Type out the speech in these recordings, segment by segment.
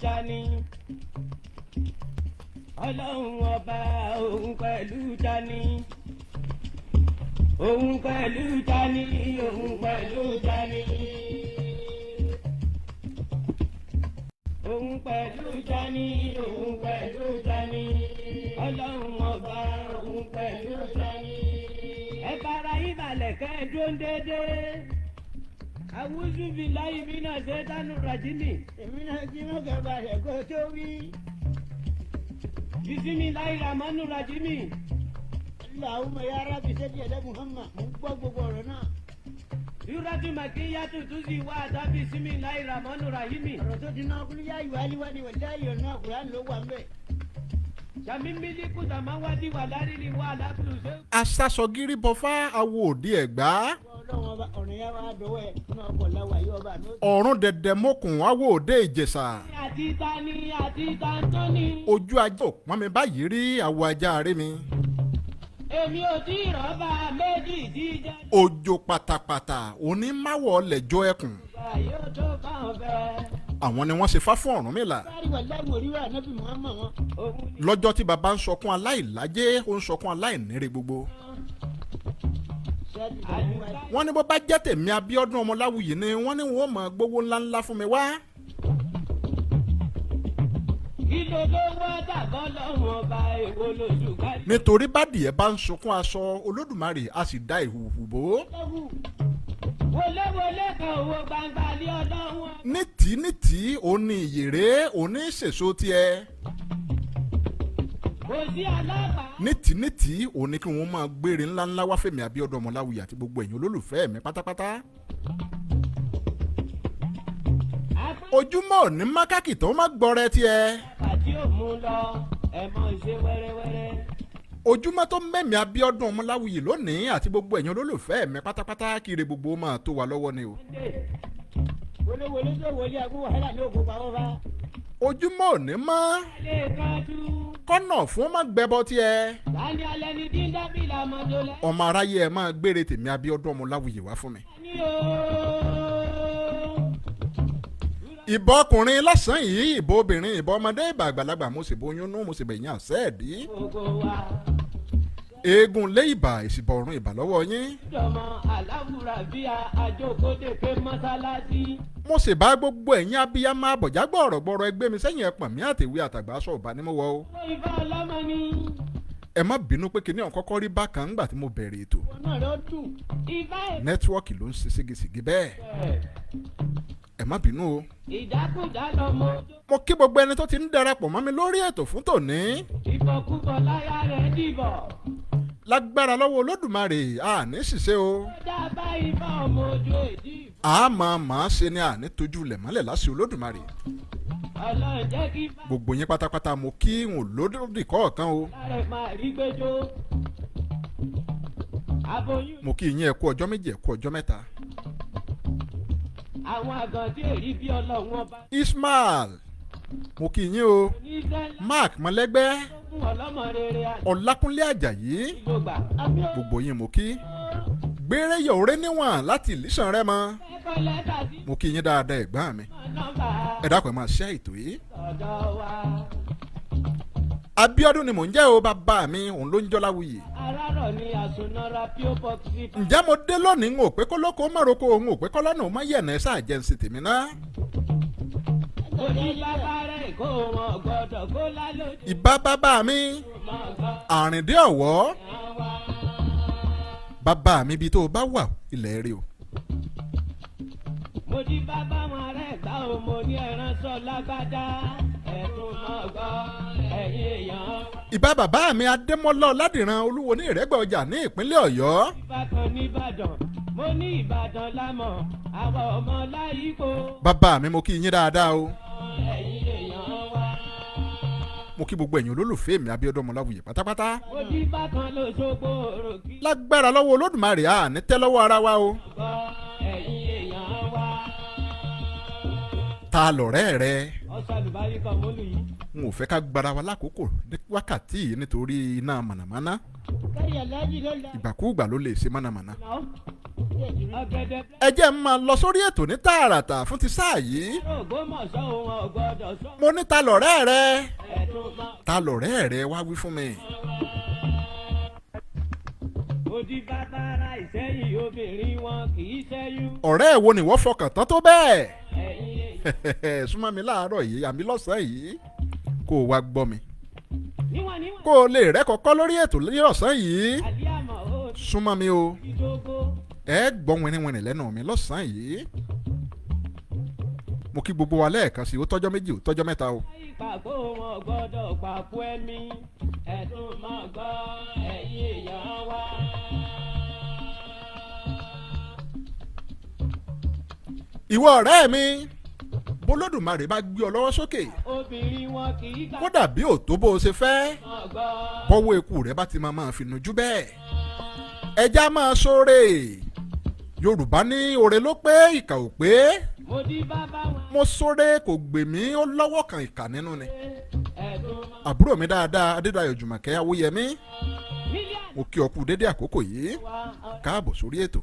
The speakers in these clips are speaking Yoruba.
tani ọlọ́run ọba òun pẹ̀lú tani òun pẹ̀lú tani òun pẹ̀lú tani òun pẹ̀lú tani òun pẹ̀lú tani ọlọ́run ọba òun pẹ̀lú tani ẹ bára yín balẹ̀ kẹ́ ẹ dúró déédéé. Awuzu billahi mina ṣẹ́tánù rajimi. Èmi náà jí mọ́ kẹfà rẹ̀ kó tó wí. Bisimilahi ramanu rajimi. Allahumma ya rabbi sẹ́dí ẹ̀dẹ́ Muhammad. Mo gbọ́ gbogbo ọ̀rọ̀ náà. Yúrọ́tù Màkíyàtù Túsì wá àtà bisimilahi ramanu rahimi. Ọ̀rọ̀ tó ti náà kúlú yá ìwà aliwani wà láyé ọ̀nà Kùránì ló wà ń bẹ̀. Sàmí mílíkù tàmáwádìí wà láríri wà lápùlù ṣe. Aṣaṣọgírí bọfá awo òde Ẹ̀gbá. Ọ̀run dẹ̀dẹ̀ mọ́kùn awo òde Ìjẹ̀ṣà. Ojú ajé ò pọ́n mi báyìí rí àwọ̀ ajá rí mi. Èmi ò tí ì rọ́bà méjì jíjẹ. Òjò pátápátá onímáwọ̀ lẹ̀jọ́ ẹkùn. Àwọn ni wọ́n ṣe fá fún Ọ̀rúnmìlà. Lọ́jọ́ tí baba ń sọkún aláìlájé ó ń sọkún aláìníre gbogbo. Wọ́n ní bó bá jẹ́ tèmi Abíọ́dún Ọmọláwuyì ni wọ́n ní wọ́n máa gbowó ńláńlá fún mi wá. Nítorí bádìẹ bá ń sunkún aṣọ Olódùmarè a sì dá ìhùhù bò. Wọléwọlé kan owó gbangba lé ọlọ́wọ́. Nítìí òní ìyèrè òní ṣèṣo tiẹ̀. Nítìí òní kí wọ́n máa gbére ńláńlá wá fèmí Abíọ́dún Ọmọláwuyì àti gbogbo ẹ̀yin olólùfẹ́ mi pátápátá. Ojúmọ́ òní mákàkì tó má gbọ́rẹ́ tiẹ̀. Àti òmu lọ ẹ mọ̀ ṣe wẹ́rẹ́wẹ́rẹ́. Ojúmọ́ tó mẹ́mí Abíọ́dún Ọmọláwuyì lónìí àti gbogbo ẹ̀yin olólùfẹ́ mi pátápátá kiri gbogbo máa tó wa lọ́wọ́ ni o. Wọléwọlé tó wọlé agbó wàhálà ló kó pamọ́ bá. Ojúmọ́ òní mọ́. Kọ́nà fún má gbẹ́bọ tiẹ̀. Láni alẹ́ ni dídá bí làmọ́dé lẹ́. Ọmọ aráyé ẹ máa gbére tèmi Abíọ́dún Ọmọláwuyì wá fún mi. Ìbọn ọkùnrin lọ́sàn-án yìí, ìbọn obìnrin, ìbọn ọmọdé, ìbọn àgbàlagbà, mo sì bóyún nú, mo sì bẹ̀yìn àṣẹ́ẹ̀dí. Eégún lé ìbà ìsìbọn ọ̀run ìbà lọ́wọ́ yín. Jọmọ aláwùrà bí àjòkóde pé mọ́sálásí. Mo sì bá gbogbo ẹ̀yin abiyamọ abọ̀já gbọ̀rọ̀gbọ̀rọ̀ ẹgbẹ́ mi sẹ́yìn ẹ̀pọ̀n mi àtẹ̀wé àtàgbà aṣọ ìbánimọ̀wọ́ o. Ìbá ọlọ́mọ ni. Ẹ má bínú pé kinní ọ̀hún kọ́kọ́ rí bákan ńgbà tí mo bẹ̀rẹ̀ ètò. Nẹ́tíwọ́ọ̀kì ló ń ṣe ségesège bẹ́ẹ̀. Ẹ má bínú o. Ìdákùdá lọmọ. Mo kí gbogbo ẹni tó ti ń darapọ̀ mọ́ mi lórí ètò fún tòní. Ìbọ̀kúbọ̀ láyà rẹ̀ dìbọ̀. Lágbára lọ́wọ́ Olódùmarè àní ṣìṣe o. Dábàá ìbá ọmọ ojú èdè. Àmọ́ ṣe ni àní tójú lẹ̀ mọ́lẹ̀ láṣẹ Olódùmarè. Ọlọ́run jẹ́ kí. Gbogbo yín pátápátá mo kí n ò lódì kọ̀ọ̀kan o. Láàrẹ̀ máa rí gbẹjọ́. Aboyún. Mo kí yín ẹ kú ọjọ́ méjì ẹ kú ọjọ́ mẹ́ta. Àwọn àgàn tí èrí bí Ọlọ́run ọba. Ismail mo kí yín o. Mark Mọ́lẹ́gbẹ́. Ọlákúnlé Àjàyí. Gbogbo yín mo kí. Gbére yòóré níwọ̀n láti Ìlísàn Rẹ́mọ. Mo kí yín dáadáa ẹ̀gbọ́n mi. Ẹ dákun ẹ máa ṣe ètò yìí. Abíọ́dún ni mò ń jẹ́ o bàbá mi òun ló ń Jọláwuyì. Ǹjẹ́ mo dé lónìí ń ò pé kólókó mọ̀rọ̀kọ òun ò pé kọ́lọ́nà ó má yẹ̀nà ẹ̀ sáà jẹ́ ń sì tèmi ná. Ìbá bàbá mi Àrìndé Ọ̀wọ́. Bàbá mi ibi tó o bá wà ilẹ̀ rí o. Mo di bàbá wọn rẹ̀ gbá o, mo ní ẹran sọ lágbádá ẹ̀dùn náà gbọ́ ẹ̀yìn èèyàn. Ìbá bàbá mi Adémọ́lá Ọládìran Olúwo ní Ìrẹ́gbẹ́ Ọjà ní ìpínlẹ̀ Ọ̀yọ́. Ìbàdàn ní Ìbàdàn, mo ní Ìbàdàn lámọ̀, àwọn ọmọ láyípo. Bàbá mi mo kí yín dáadáa o. Ẹ̀yìn èèyàn wa. Mo kí gbogbo ẹ̀yin olólùfẹ́ mi Abíọ́dún Ọmọláwuyì pátápátá. Mo di bàkan lóṣogbo òròkì. Lágbára lọ́wọ́ Olódùmarè à ní tẹ́ lọ́wọ́ ara wa o. Ẹ̀yìn èèyàn wa. Ta lọ̀rẹ́ rẹ? Ọ̀sàlùbáyé kan mọ́lù yìí. N ò fẹ́ ká gbára wa lákòókò ní wákàtí yìí nítorí iná mànàmáná. ìgbàkúùgbà ló lè ṣe mọ̀nàmọ́ná. ẹ jẹ́ n máa lọ sórí ètò ní tààràtà fún ti sáà yìí. mo ní ta lọ̀rẹ́ rẹ ta lọ̀rẹ́ rẹ wá wí fún mi. Odi bàbára ìsẹ́yìn obìnrin wọn kì í ṣẹ́yún. ọ̀rẹ́ ẹ̀ wo ni wọ́n fọkàn tán tó bẹ́ẹ̀. súnmọ́ mi láàárọ̀ yìí àmì lọ́sàn-án yìí kó o wá gbọ́ mi. kó o lè rẹ́ kọ́kọ́ lórí ètò lọ́sàn-án yìí. súnmọ́ mi o. ẹ gbọ́ wìnrìnwìnrìn lẹ́nu mi lọ́sàn-án yìí. mo kí gbogbo wa lẹ́ẹ̀kan sí i ó tọ́jọ́ méjì ó tọ́jọ́ mẹ́ta o. ìpàgọ́ wọn gbọ́dọ̀ pàkó ẹ̀mí ẹ̀dùn máa gbọ́ ẹ̀yìn èèyàn wa. ìwọ ọ̀rẹ́ mi bólódùmarè bá gbé ọ lọ́wọ́ sókè obìnrin wọn kì í gbà. kódà bí ò tó bó o ṣe fẹ́ bọ́wọ́ eku rẹ bá ti máa fi nujú bẹ́ẹ̀ ẹja máa sóore yorùbá ní oore ló pé ìkà ò pé mo sóore kò gbè mí ó lọ́wọ́ kan ìkà nínú ni àbúrò mi dáadáa adédayọ̀ jùmọ̀kẹ́ awóyẹmí mo kí ọ kú dédé àkókò yìí káàbọ̀ sórí ètò.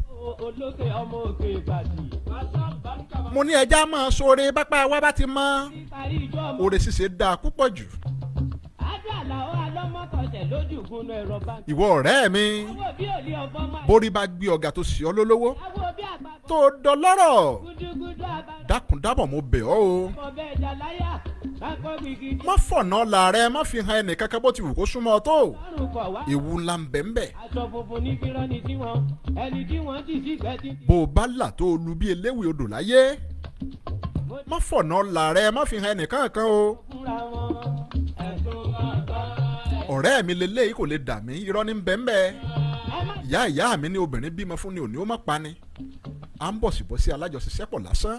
mo ní ẹja máa sóore bápá wa bá ti mọ́ oore ṣíṣe dáa púpọ̀ jù. ìwọ ọ̀rẹ́ mi borí bá gbé ọ̀gá tó sì ọ́ lólówó tó dọlọ́rọ̀ dákun dábọ̀ mo bẹ̀ ọ́ o má fọ̀nà la rẹ má fi hàn ẹnì kankan bó ti wù kó súnmọ́ ọ tó ewu ńlá ń bẹ ń bẹ. bó o bá là tó o lu bí eléwì odò láyé má fọ̀nà la rẹ má fi hàn ẹnì kankan o. ọ̀rẹ́ mi lélẹ́yìí kò lè dà mí irọ́ ní bẹ́ńbẹ́ ìyá mi ní obìnrin bímọ fún ni òní ó má pa ni à ń bọ̀sibọ́sí alájọṣiṣẹ́pọ̀ lásán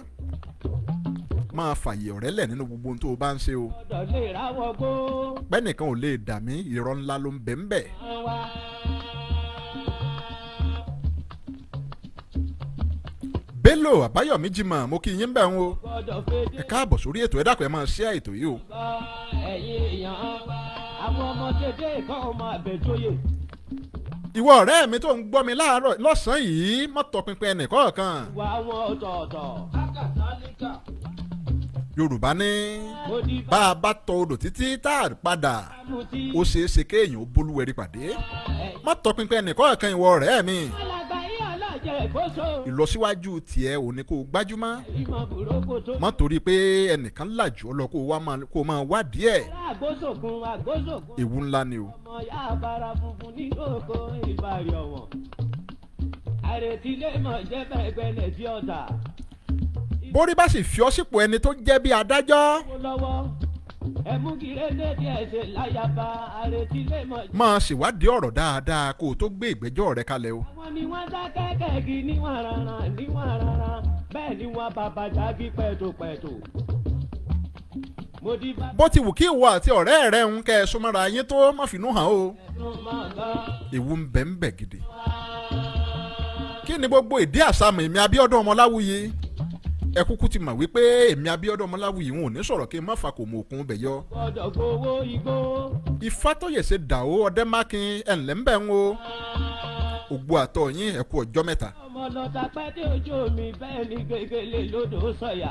máa fààyè ọ̀rẹ́ lẹ̀ nínú gbogbo ohun tó o bá ń ṣe o pẹ́nìkan ò lè dà mí irọ́ ńlá ló ń bẹ́ńbẹ́. Bello Àbáyọ̀mí Jimoh mo kí yín bẹ̀ ń o ẹ káàbọ̀ sórí ètò ẹ dákun ẹ máa share ètò yìí o. àwọn ọmọ dédé kan ọmọ àbẹ̀jọyè. ìwọ ọ̀rẹ́ mi tó ń gbọ́ mi láàárọ̀ lọ́sàn-án yìí má tọpinpin ẹnìkọ̀ọ̀kan. wà wọn ọ̀tọ̀ọ̀tọ̀. yorùbá ní bá a bá tọ odò títí tá a padà ó ṣeé ṣe kéèyàn ó bólúwẹ̀rí pàdé má tọpinpin ẹnìkọ̀ọ̀kan ìwọ ọ̀rẹ́ mi. ìlọsíwájú tiẹ̀ ò ní kó o gbájúmọ́ má torí pé ẹnìkan làjù ọ lọ kó o máa wádìí ẹ̀ ewu ńlá ni o. borí bá sì fi ọ́ sípò ẹni tó jẹ́ bí adájọ́ máa ṣèwádìí ọ̀rọ̀ dáadáa kó o tó gbé ìgbẹ́jọ́ rẹ kalẹ̀ o. àwọn ni wọ́n dá kẹ́kẹ́kì níwọ̀n rárá bẹ́ẹ̀ ni wọ́n bàbá jábí pẹ̀tòpẹ̀tò. bó ti wù kí ìwọ àti ọ̀rẹ́ rẹ ń kẹ́ ẹ súnmọ́ra yín tó má finú hàn o. ewu ń bẹ ń bẹ gidi. kí ni gbogbo ìdí àsámù èmi Abíọ́dún Ọmọláwuyì ẹ kúkú ti mọ̀ wípé èmi Abíọ́dún Ọmọláwuyì wọn ò ní sọ̀rọ̀ kí n má fa kò mọ òkun bẹ̀ yọ. Ifátóyè ṣe dàó Ọdẹ́mákin ẹ̀ǹlẹ́ ń bẹ̀ ń o. ògbó àtọ̀ yín ẹ kú ọjọ́ mẹ́ta. ọmọlọ́ta pẹ́ tí ojú mi bẹ́ẹ̀ ni gègèlè lódò sọ̀yà.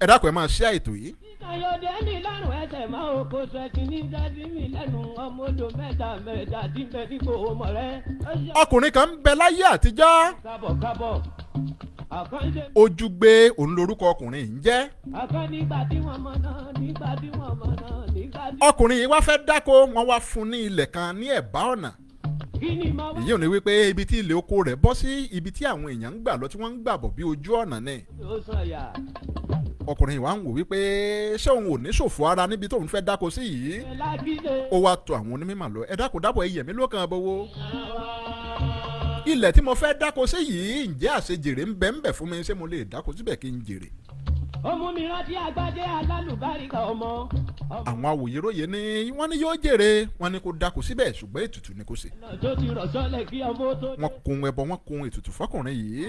ẹ dákun ẹ máa share ètò yìí. ìkàyọ̀dé ní lọ́rùn ẹsẹ̀ máa ń kó sẹ́kì ní dájú mi lẹ́nu ọmọ odò mẹ́ta tí ń bẹ ní kò mọ̀ rẹ́. ọkùnrin kan ń bẹ láyé àtijọ́. kábọ̀. Ojúgbé òun lorúkọ ọkùnrin yìí ń jẹ́. ọkùnrin yìí wá fẹ́ dáko wọ́n wá fún ní ilẹ̀ kan ní ẹ̀bá ọ̀nà. èyí ò ní wípé ibi tí ilẹ̀ oko rẹ̀ bọ́ sí ibi tí àwọn èèyàn ń gbà lọ tí wọ́n ń gbà bọ̀ bí ojú ọ̀nà ni. ọkùnrin yìí wá ń wò wípé ṣé òun ò ní ṣòfò ara níbi tóun fẹ́ dáko sí yìí. ó wá tọ̀ àwọn onímọ̀ lọ ẹ dákun dábọ̀ ẹ yẹ̀ mí lókàn bọ́wọ́. ilẹ̀ tí mo fẹ́ dáko sí yìí ǹjẹ́ àṣejèrè ń bẹ ń bẹ fún mi ṣé mo lè dáko síbẹ̀ kí n jèrè. ọmọ mi rántí Agbádé alálùbáríkà ọmọ. àwọn awòyéròyè ni wọ́n ní yóò jèrè wọ́n ní kó dáko síbẹ̀ ṣùgbọ́n ètùtù ni kò ṣe. wọ́n kun ẹbọ wọ́n kun ètùtù fọkùnrin yìí.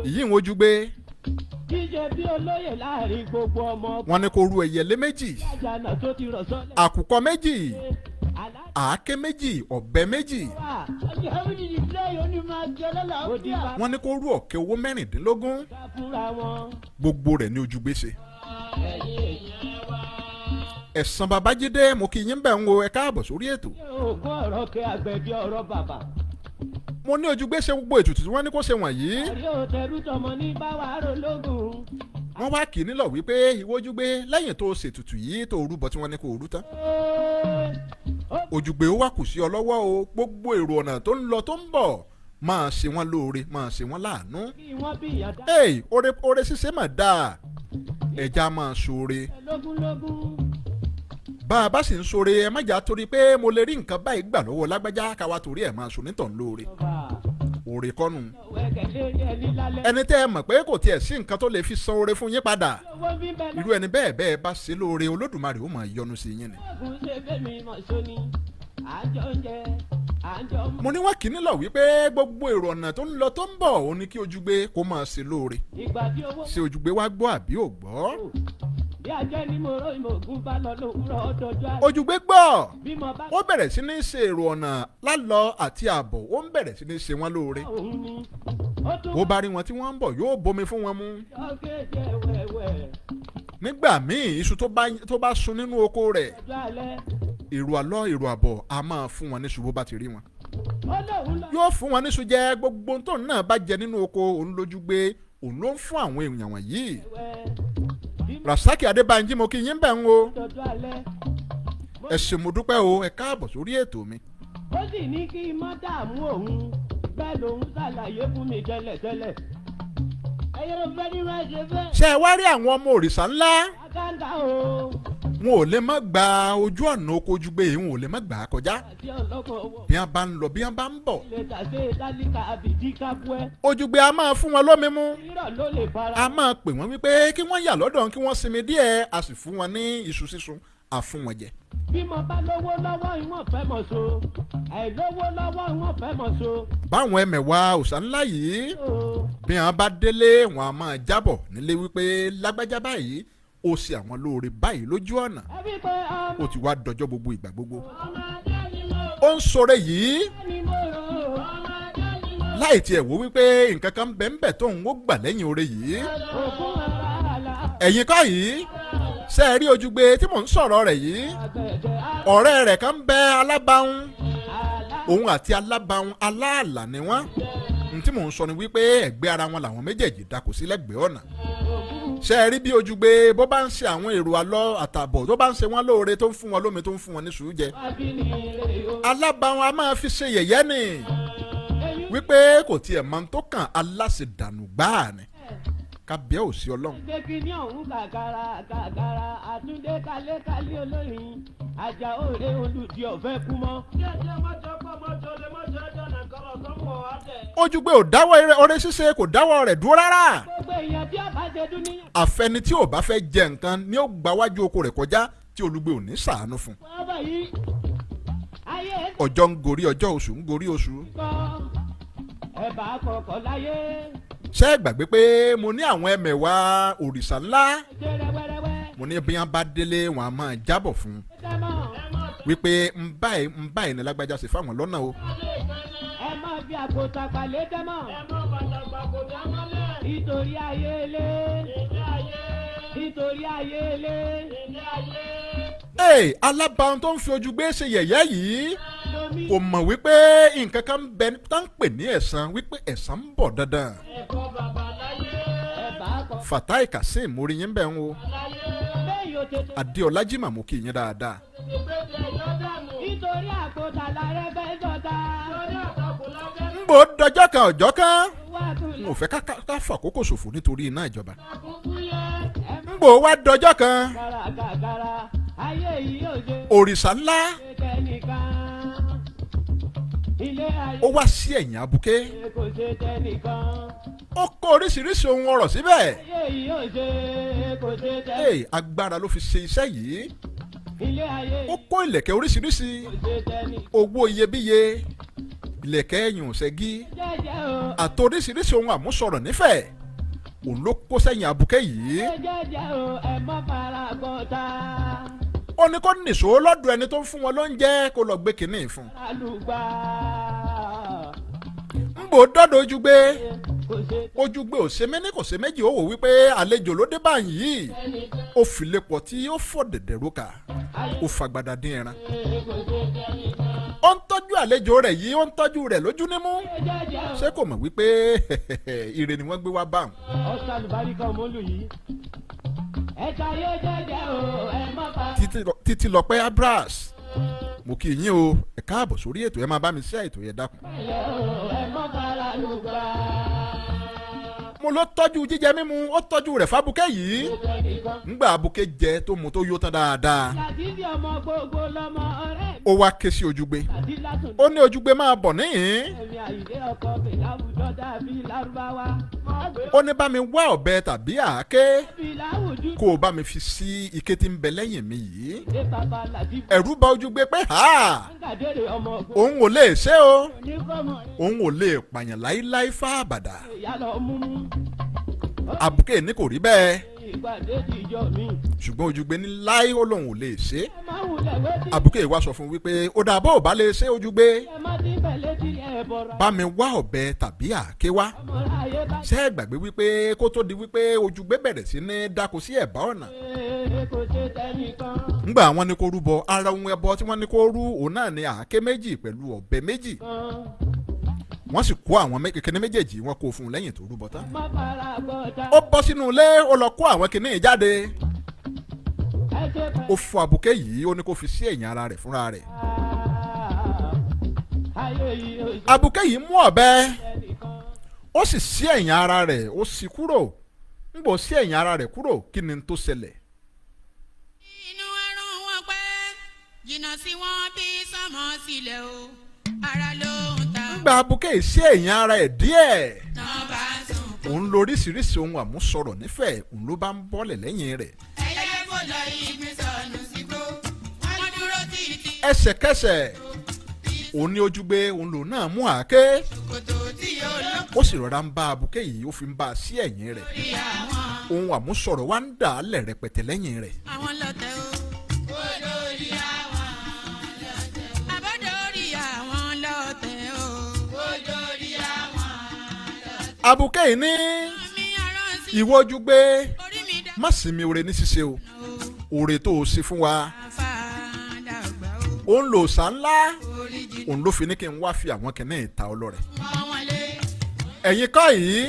èyí ń wojú gbé. jíjẹ bí olóyè láàrin gbogbo ọmọ. wọ́n ní kó ru ẹyẹlé méjì. àkùkọ méjì. àáké méjì ọ̀bẹ méjì. wọ́n ní kó rú ọ̀kẹ́ owó 16 gbogbo rẹ̀ ní Ojúgbé ṣe. Ẹ̀sán Babájídé mo kí yín bẹ̀ ń wo ẹ káàbọ̀ sórí ètò. mo ní Ojúgbé ṣe gbogbo ètùtù tí wọ́n ní kó ṣe wọ̀nyí. wọ́n wá kì í nílọ̀ wípé ìwọ Ojúgbé lẹ́yìn tó ṣètùtù yìí tó rúbọ tí wọ́n ní kó rú tán. Ojúgbé ó wà kù sí ọ lọ́wọ́ o, gbogbo èrò ọ̀nà tó ń lọ tó ń bọ̀ máa ṣe wọ́n lóore máa ṣe wọ́n láàánú. oore ṣíṣe mà dáa, ẹja máa ṣoore. bá a bá sì ń ṣoore ẹ má jà torí pé mo lè rí nǹkan báyìí gbà lọ́wọ́ lágbájá káwa torí ẹ̀ máa ṣonítàn lóore. oore kọ́nu ẹni tẹ́ ẹ mọ̀ pé kò tiẹ̀ sí nǹkan tó lè fi san oore fún yín padà, irú ẹni bẹ́ẹ̀ bá ṣe lóore Olódùmarè ó máa yọ́nú sí yín ni. mo ní wá kíní lọ wípé gbogbo èrò ọ̀nà tó ń lọ tó ń bọ̀ ó ní kí Ojúgbé kó máa ṣe lóore. ṣé Ojúgbé wá gbọ́ àbí ò gbọ́? Ojúgbé gbọ́, ó bẹ̀rẹ̀ sí ní ṣe èrò ọ̀nà lálọ àti àbọ̀, ó ń bẹ̀rẹ̀ sí ní ṣe wọ́n lóore. ó bá rí wọn tí wọ́n ń bọ̀ yóò bomi fún wọn mu. nígbà míì iṣu tó bá sun nínú oko rẹ̀, èrò àlọ èrò àbọ̀ a máa fún wọn níṣu bó bá ti rí wọn. yóò fún wọn níṣu jẹ, gbogbo tó náà bá jẹ nínú oko òun Lójúgbé òun ló ń fún àwọn èèyàn wọ̀nyí. Rasaki Adébánjí mo kí yín bẹ̀ ń wo. ẹ ṣé mo dúpẹ́ o, ẹ káàbọ̀ sórí ètò mi. ó sì ní kí n má dààmú òun, bẹ́ẹ̀ lòun ṣàlàyé fún mi tẹ́lẹ̀tẹ́lẹ̀. ẹyẹ fẹ́ ní wọ́n ṣe fẹ́. ṣé ẹ wá rí àwọn ọmọ òrìṣà ńlá? àkàǹkà o. wọn ò lè má gba ojú ọ̀nà oko Ojúgbé yìí, wọn ò lè má gbà á kọjá. bí wọ́n bá ń lọ bí wọ́n bá ń bọ̀. Ojúgbé a máa fún wọn lómi mu. a máa pè wọ́n wípé kí wọ́n yà lọ́dọ̀ kí wọ́n sinmi díẹ̀, a sì fún wọn ní iṣu sísun a fún wọn jẹ. bí mo bá lówó lọ́wọ́ ìwọ̀n fẹ́ mọ̀ so, àìlówó lọ́wọ́ ìwọ̀n fẹ́ mọ̀ so. báwọn ẹmẹ̀wà òòṣà ńlá yìí bí wọ́n bá délé wọn a máa jábọ̀ nílé wípé lágbájá báyìí ó ṣe àwọn lóore báyìí lójú ọ̀nà. ó ti wá dọjọ́ gbogbo ìgbà gbogbo. ó ń sọ̀rọ̀ yìí láì tiẹ̀ wò wípé nǹkan kan bẹ́ẹ̀ tó ń gbà lẹ́yìn oore yìí. ẹ̀yin kọ́ yìí ṣe é rí Ojúgbé tí mò ń sọ̀rọ̀ rẹ̀ yìí, ọ̀rẹ́ rẹ̀ kan bẹ alábàáhùn, òun àti alábàáhùn aláàlà ni wọ́n. n tí mò ń sọ ni wípé ẹ̀gbẹ́ ara wọn làwọn méjèèjì dakò sí lẹ́gbẹ̀ẹ́ ọ̀nà. ṣe é rí bí Ojúgbé bó bá ń ṣe àwọn èrò àlọ àtàbọ̀ tó bá ń ṣe wọ́n lóore tó ń fún wọn lómi tó ń fún wọn ní sùúrù jẹ, alábàáhùn a máa fi ṣe yẹ̀yẹ́ ni wípé kò tiẹ̀ mọ̀ tó kàn aláṣẹ̀dànù gbáà ni. kábíyà ò sí Ọlọ́run. ìgbéki ní ọ̀hún gàgàrà gàgàrà àtúndé kálé olórin ajá òde olùdí ọ̀fẹ́ kú mọ́. Ojúgbé ò dáwọ́ oore ṣíṣe, kò dáwọ́ rẹ̀ dúró rárá. gbogbo èèyàn tí a bá ṣe dún ní. àfẹni tí ò bá fẹ́ jẹ nǹkan ni ó gba wájú oko rẹ̀ kọjá tí Olúgbé ò ní ṣàánú fún. ọjọ́ ń gorí ọjọ́, oṣù ń gorí oṣù. ẹ̀bà àkọ́kọ́ láyé. ṣé ẹ gbàgbé pé mo ní àwọn ẹmẹ̀wà òrìṣà ńlá, mo ní bí wọ́n bá délé wọn a máa jábọ̀ fún wípé ń báyìí ní lágbájá ṣe fáwọn lọ́nà o. ẹ má fi àkótá palẹ̀ dẹ́mọ̀. nítorí ayé ilé. nítorí ayé ilé. alábàáhùn tó ń fi Ojúgbé ṣe yẹ̀yẹ́ yìí kò mọ̀ wípé nǹkan kan bẹ tá ń pè ní ẹ̀san, wípé ẹ̀san ń bọ̀ dandan. Fatai Kasim mo rí yín bẹ́ẹ̀ ń wo. Adéọlá Jimoh mo kí yín dáadáa. nítorí àkótá lárẹ́ fẹ́ sọ́ta. ń bò dọjọ́ kan ọjọ́ kan n ò fẹ́ ká fàkókò ṣòfò nítorí iná ìjọba. ń bò wá dọjọ́ kan òrìṣà ńlá ó wá sí ẹ̀yìn abuké, ó kó oríṣiríṣi ohun ọrọ̀ síbẹ̀. agbára ló fi ṣe iṣẹ́ yìí. ó kó ìlẹ̀kẹ̀ oríṣiríṣi, owó iyebíye, ìlẹ̀kẹ̀ ẹ̀yìn òṣègí àti oríṣiríṣi ohun àmúṣọrọ̀ nífẹ̀ẹ́ òun ló kó sẹ́yìn abuké yìí. ó ní kó nìṣó lọ́dọ̀ ẹni tó ń fún wọn lóúnjẹ kó lọ gbé kínní fún. ń bò dọ́dọ̀ Ojúgbé Ojúgbé ò ṣe méní kò ṣe méjì ó wò wípé àlejò ló dé báyìí ó fìlẹ̀ pọ̀ tí ó fọ̀ dẹ̀dẹ̀ rókà ó fagbada dín ẹran. ó ń tọ́jú àlejò rẹ̀ yìí ó ń tọ́jú rẹ̀ lójú nímú ṣé kò mọ̀ wípé ire ni wọ́n gbé wá bá wọn. ọ̀sán àlùbáríkà ọmọlù yìí ẹ̀ka yóò jẹ́jẹ́ o ẹ̀ má pa. Títí Lọ́pẹ́ Abras mo kí yín o ẹ káàbọ̀ sórí ètò ẹ máa bá mi ṣe ètò yẹn dákun. mo ló tọ́jú jíjẹ mímu ó tọ́jú rẹ̀ fábùkẹ́ yìí ńgbà abùkẹ́ jẹ tó mu tó yó tán dáadáa ó wá ké sí Ojúgbé ó ní Ojúgbé máa bọ̀ níhìn ó ní bá mi wá ọ̀bẹ tàbí àáké kó o bá mi fi sí ike tí ń bẹ lẹ́yìn mi yìí ẹ̀rù bà Ojúgbé pé òun ò lè ṣe o òun ò lè pààyàn láíláí fáàbàdà Àbùkẹ́ ní kò rí bẹ́ẹ̀ ṣùgbọ́n Ojúgbé ní láí ó lòun ò lè ṣe Àbùkẹ́ wá sọ fún wípé ó dà bó ò bá lè ṣe Ojúgbé bá mi wá ọ̀bẹ tàbí àáké wá ṣé ẹ gbàgbé wípé kó tó di wípé Ojúgbé bẹ̀rẹ̀ sí ní dáko sí ẹ̀bá ọ̀nà ńgbà wọn ní kó rúbọ ara ohun ẹbọ tí wọ́n ní kó rú òun náà ní àáké méjì pẹ̀lú ọ̀bẹ méjì wọ́n sì kó àwọn kékeré méjèèjì wọn kó fún un lẹ́yìn tó rúbọ tán. ó bọ́ sínú ilé ó lọ kó àwọn kìnìún jáde. ó fún Àbùkẹ́ yìí ó ní kó fi sí ẹ̀yìn ara rẹ̀ fúnra rẹ̀. Àbùkẹ́ yìí mú ọ̀bẹ ó sì sí ẹ̀yìn ara rẹ̀ ó sì kúrò ń bò sí ẹ̀yìn ara rẹ̀ kúrò kí ni tó ṣẹlẹ̀. inú ẹrù wọn pẹ́ jìnnà sí wọn bí sọmọ sílẹ̀ o ara ló ń ta. ńgbà Àbùkẹ́ yìí sí ẹ̀yìn ara ẹ̀ díẹ̀ òun lo oríṣiríṣi ohun àmúsọ̀rọ̀ nífẹ̀ẹ́ òun ló bá ń bọ́lẹ̀ lẹ́yìn rẹ̀. ẹyẹ kò lọ ìgbín sọnù sígbó wọn dúró títí. ẹsẹ̀kẹsẹ̀ òun ní Ojúgbé òun lòun náà mú àáké ó sì rọra ń bá Àbùkẹ́ yìí ó fi ń bá a sí ẹ̀yìn rẹ̀ ohun àmúsọ̀rọ̀ wa ń dà á lẹ̀ rẹpẹtẹ lẹ́yìn rẹ̀. àwọn lọ́tẹ̀ o olórí àwọn lọ́tẹ̀ o àbọ̀dórí àwọn lọ́tẹ̀ o olórí àwọn lọ́tẹ̀. Àbùkẹ́ yìí ní ìwọ Ojúgbé má sinmi oore ní ṣíṣe o oore tó o ṣe fún wa òun lò sá ńlá òun ló fi ní kí n wá fi àwọn kìnnìún ìta ọlọ́rẹ̀. ẹ̀yin kọ́ yìí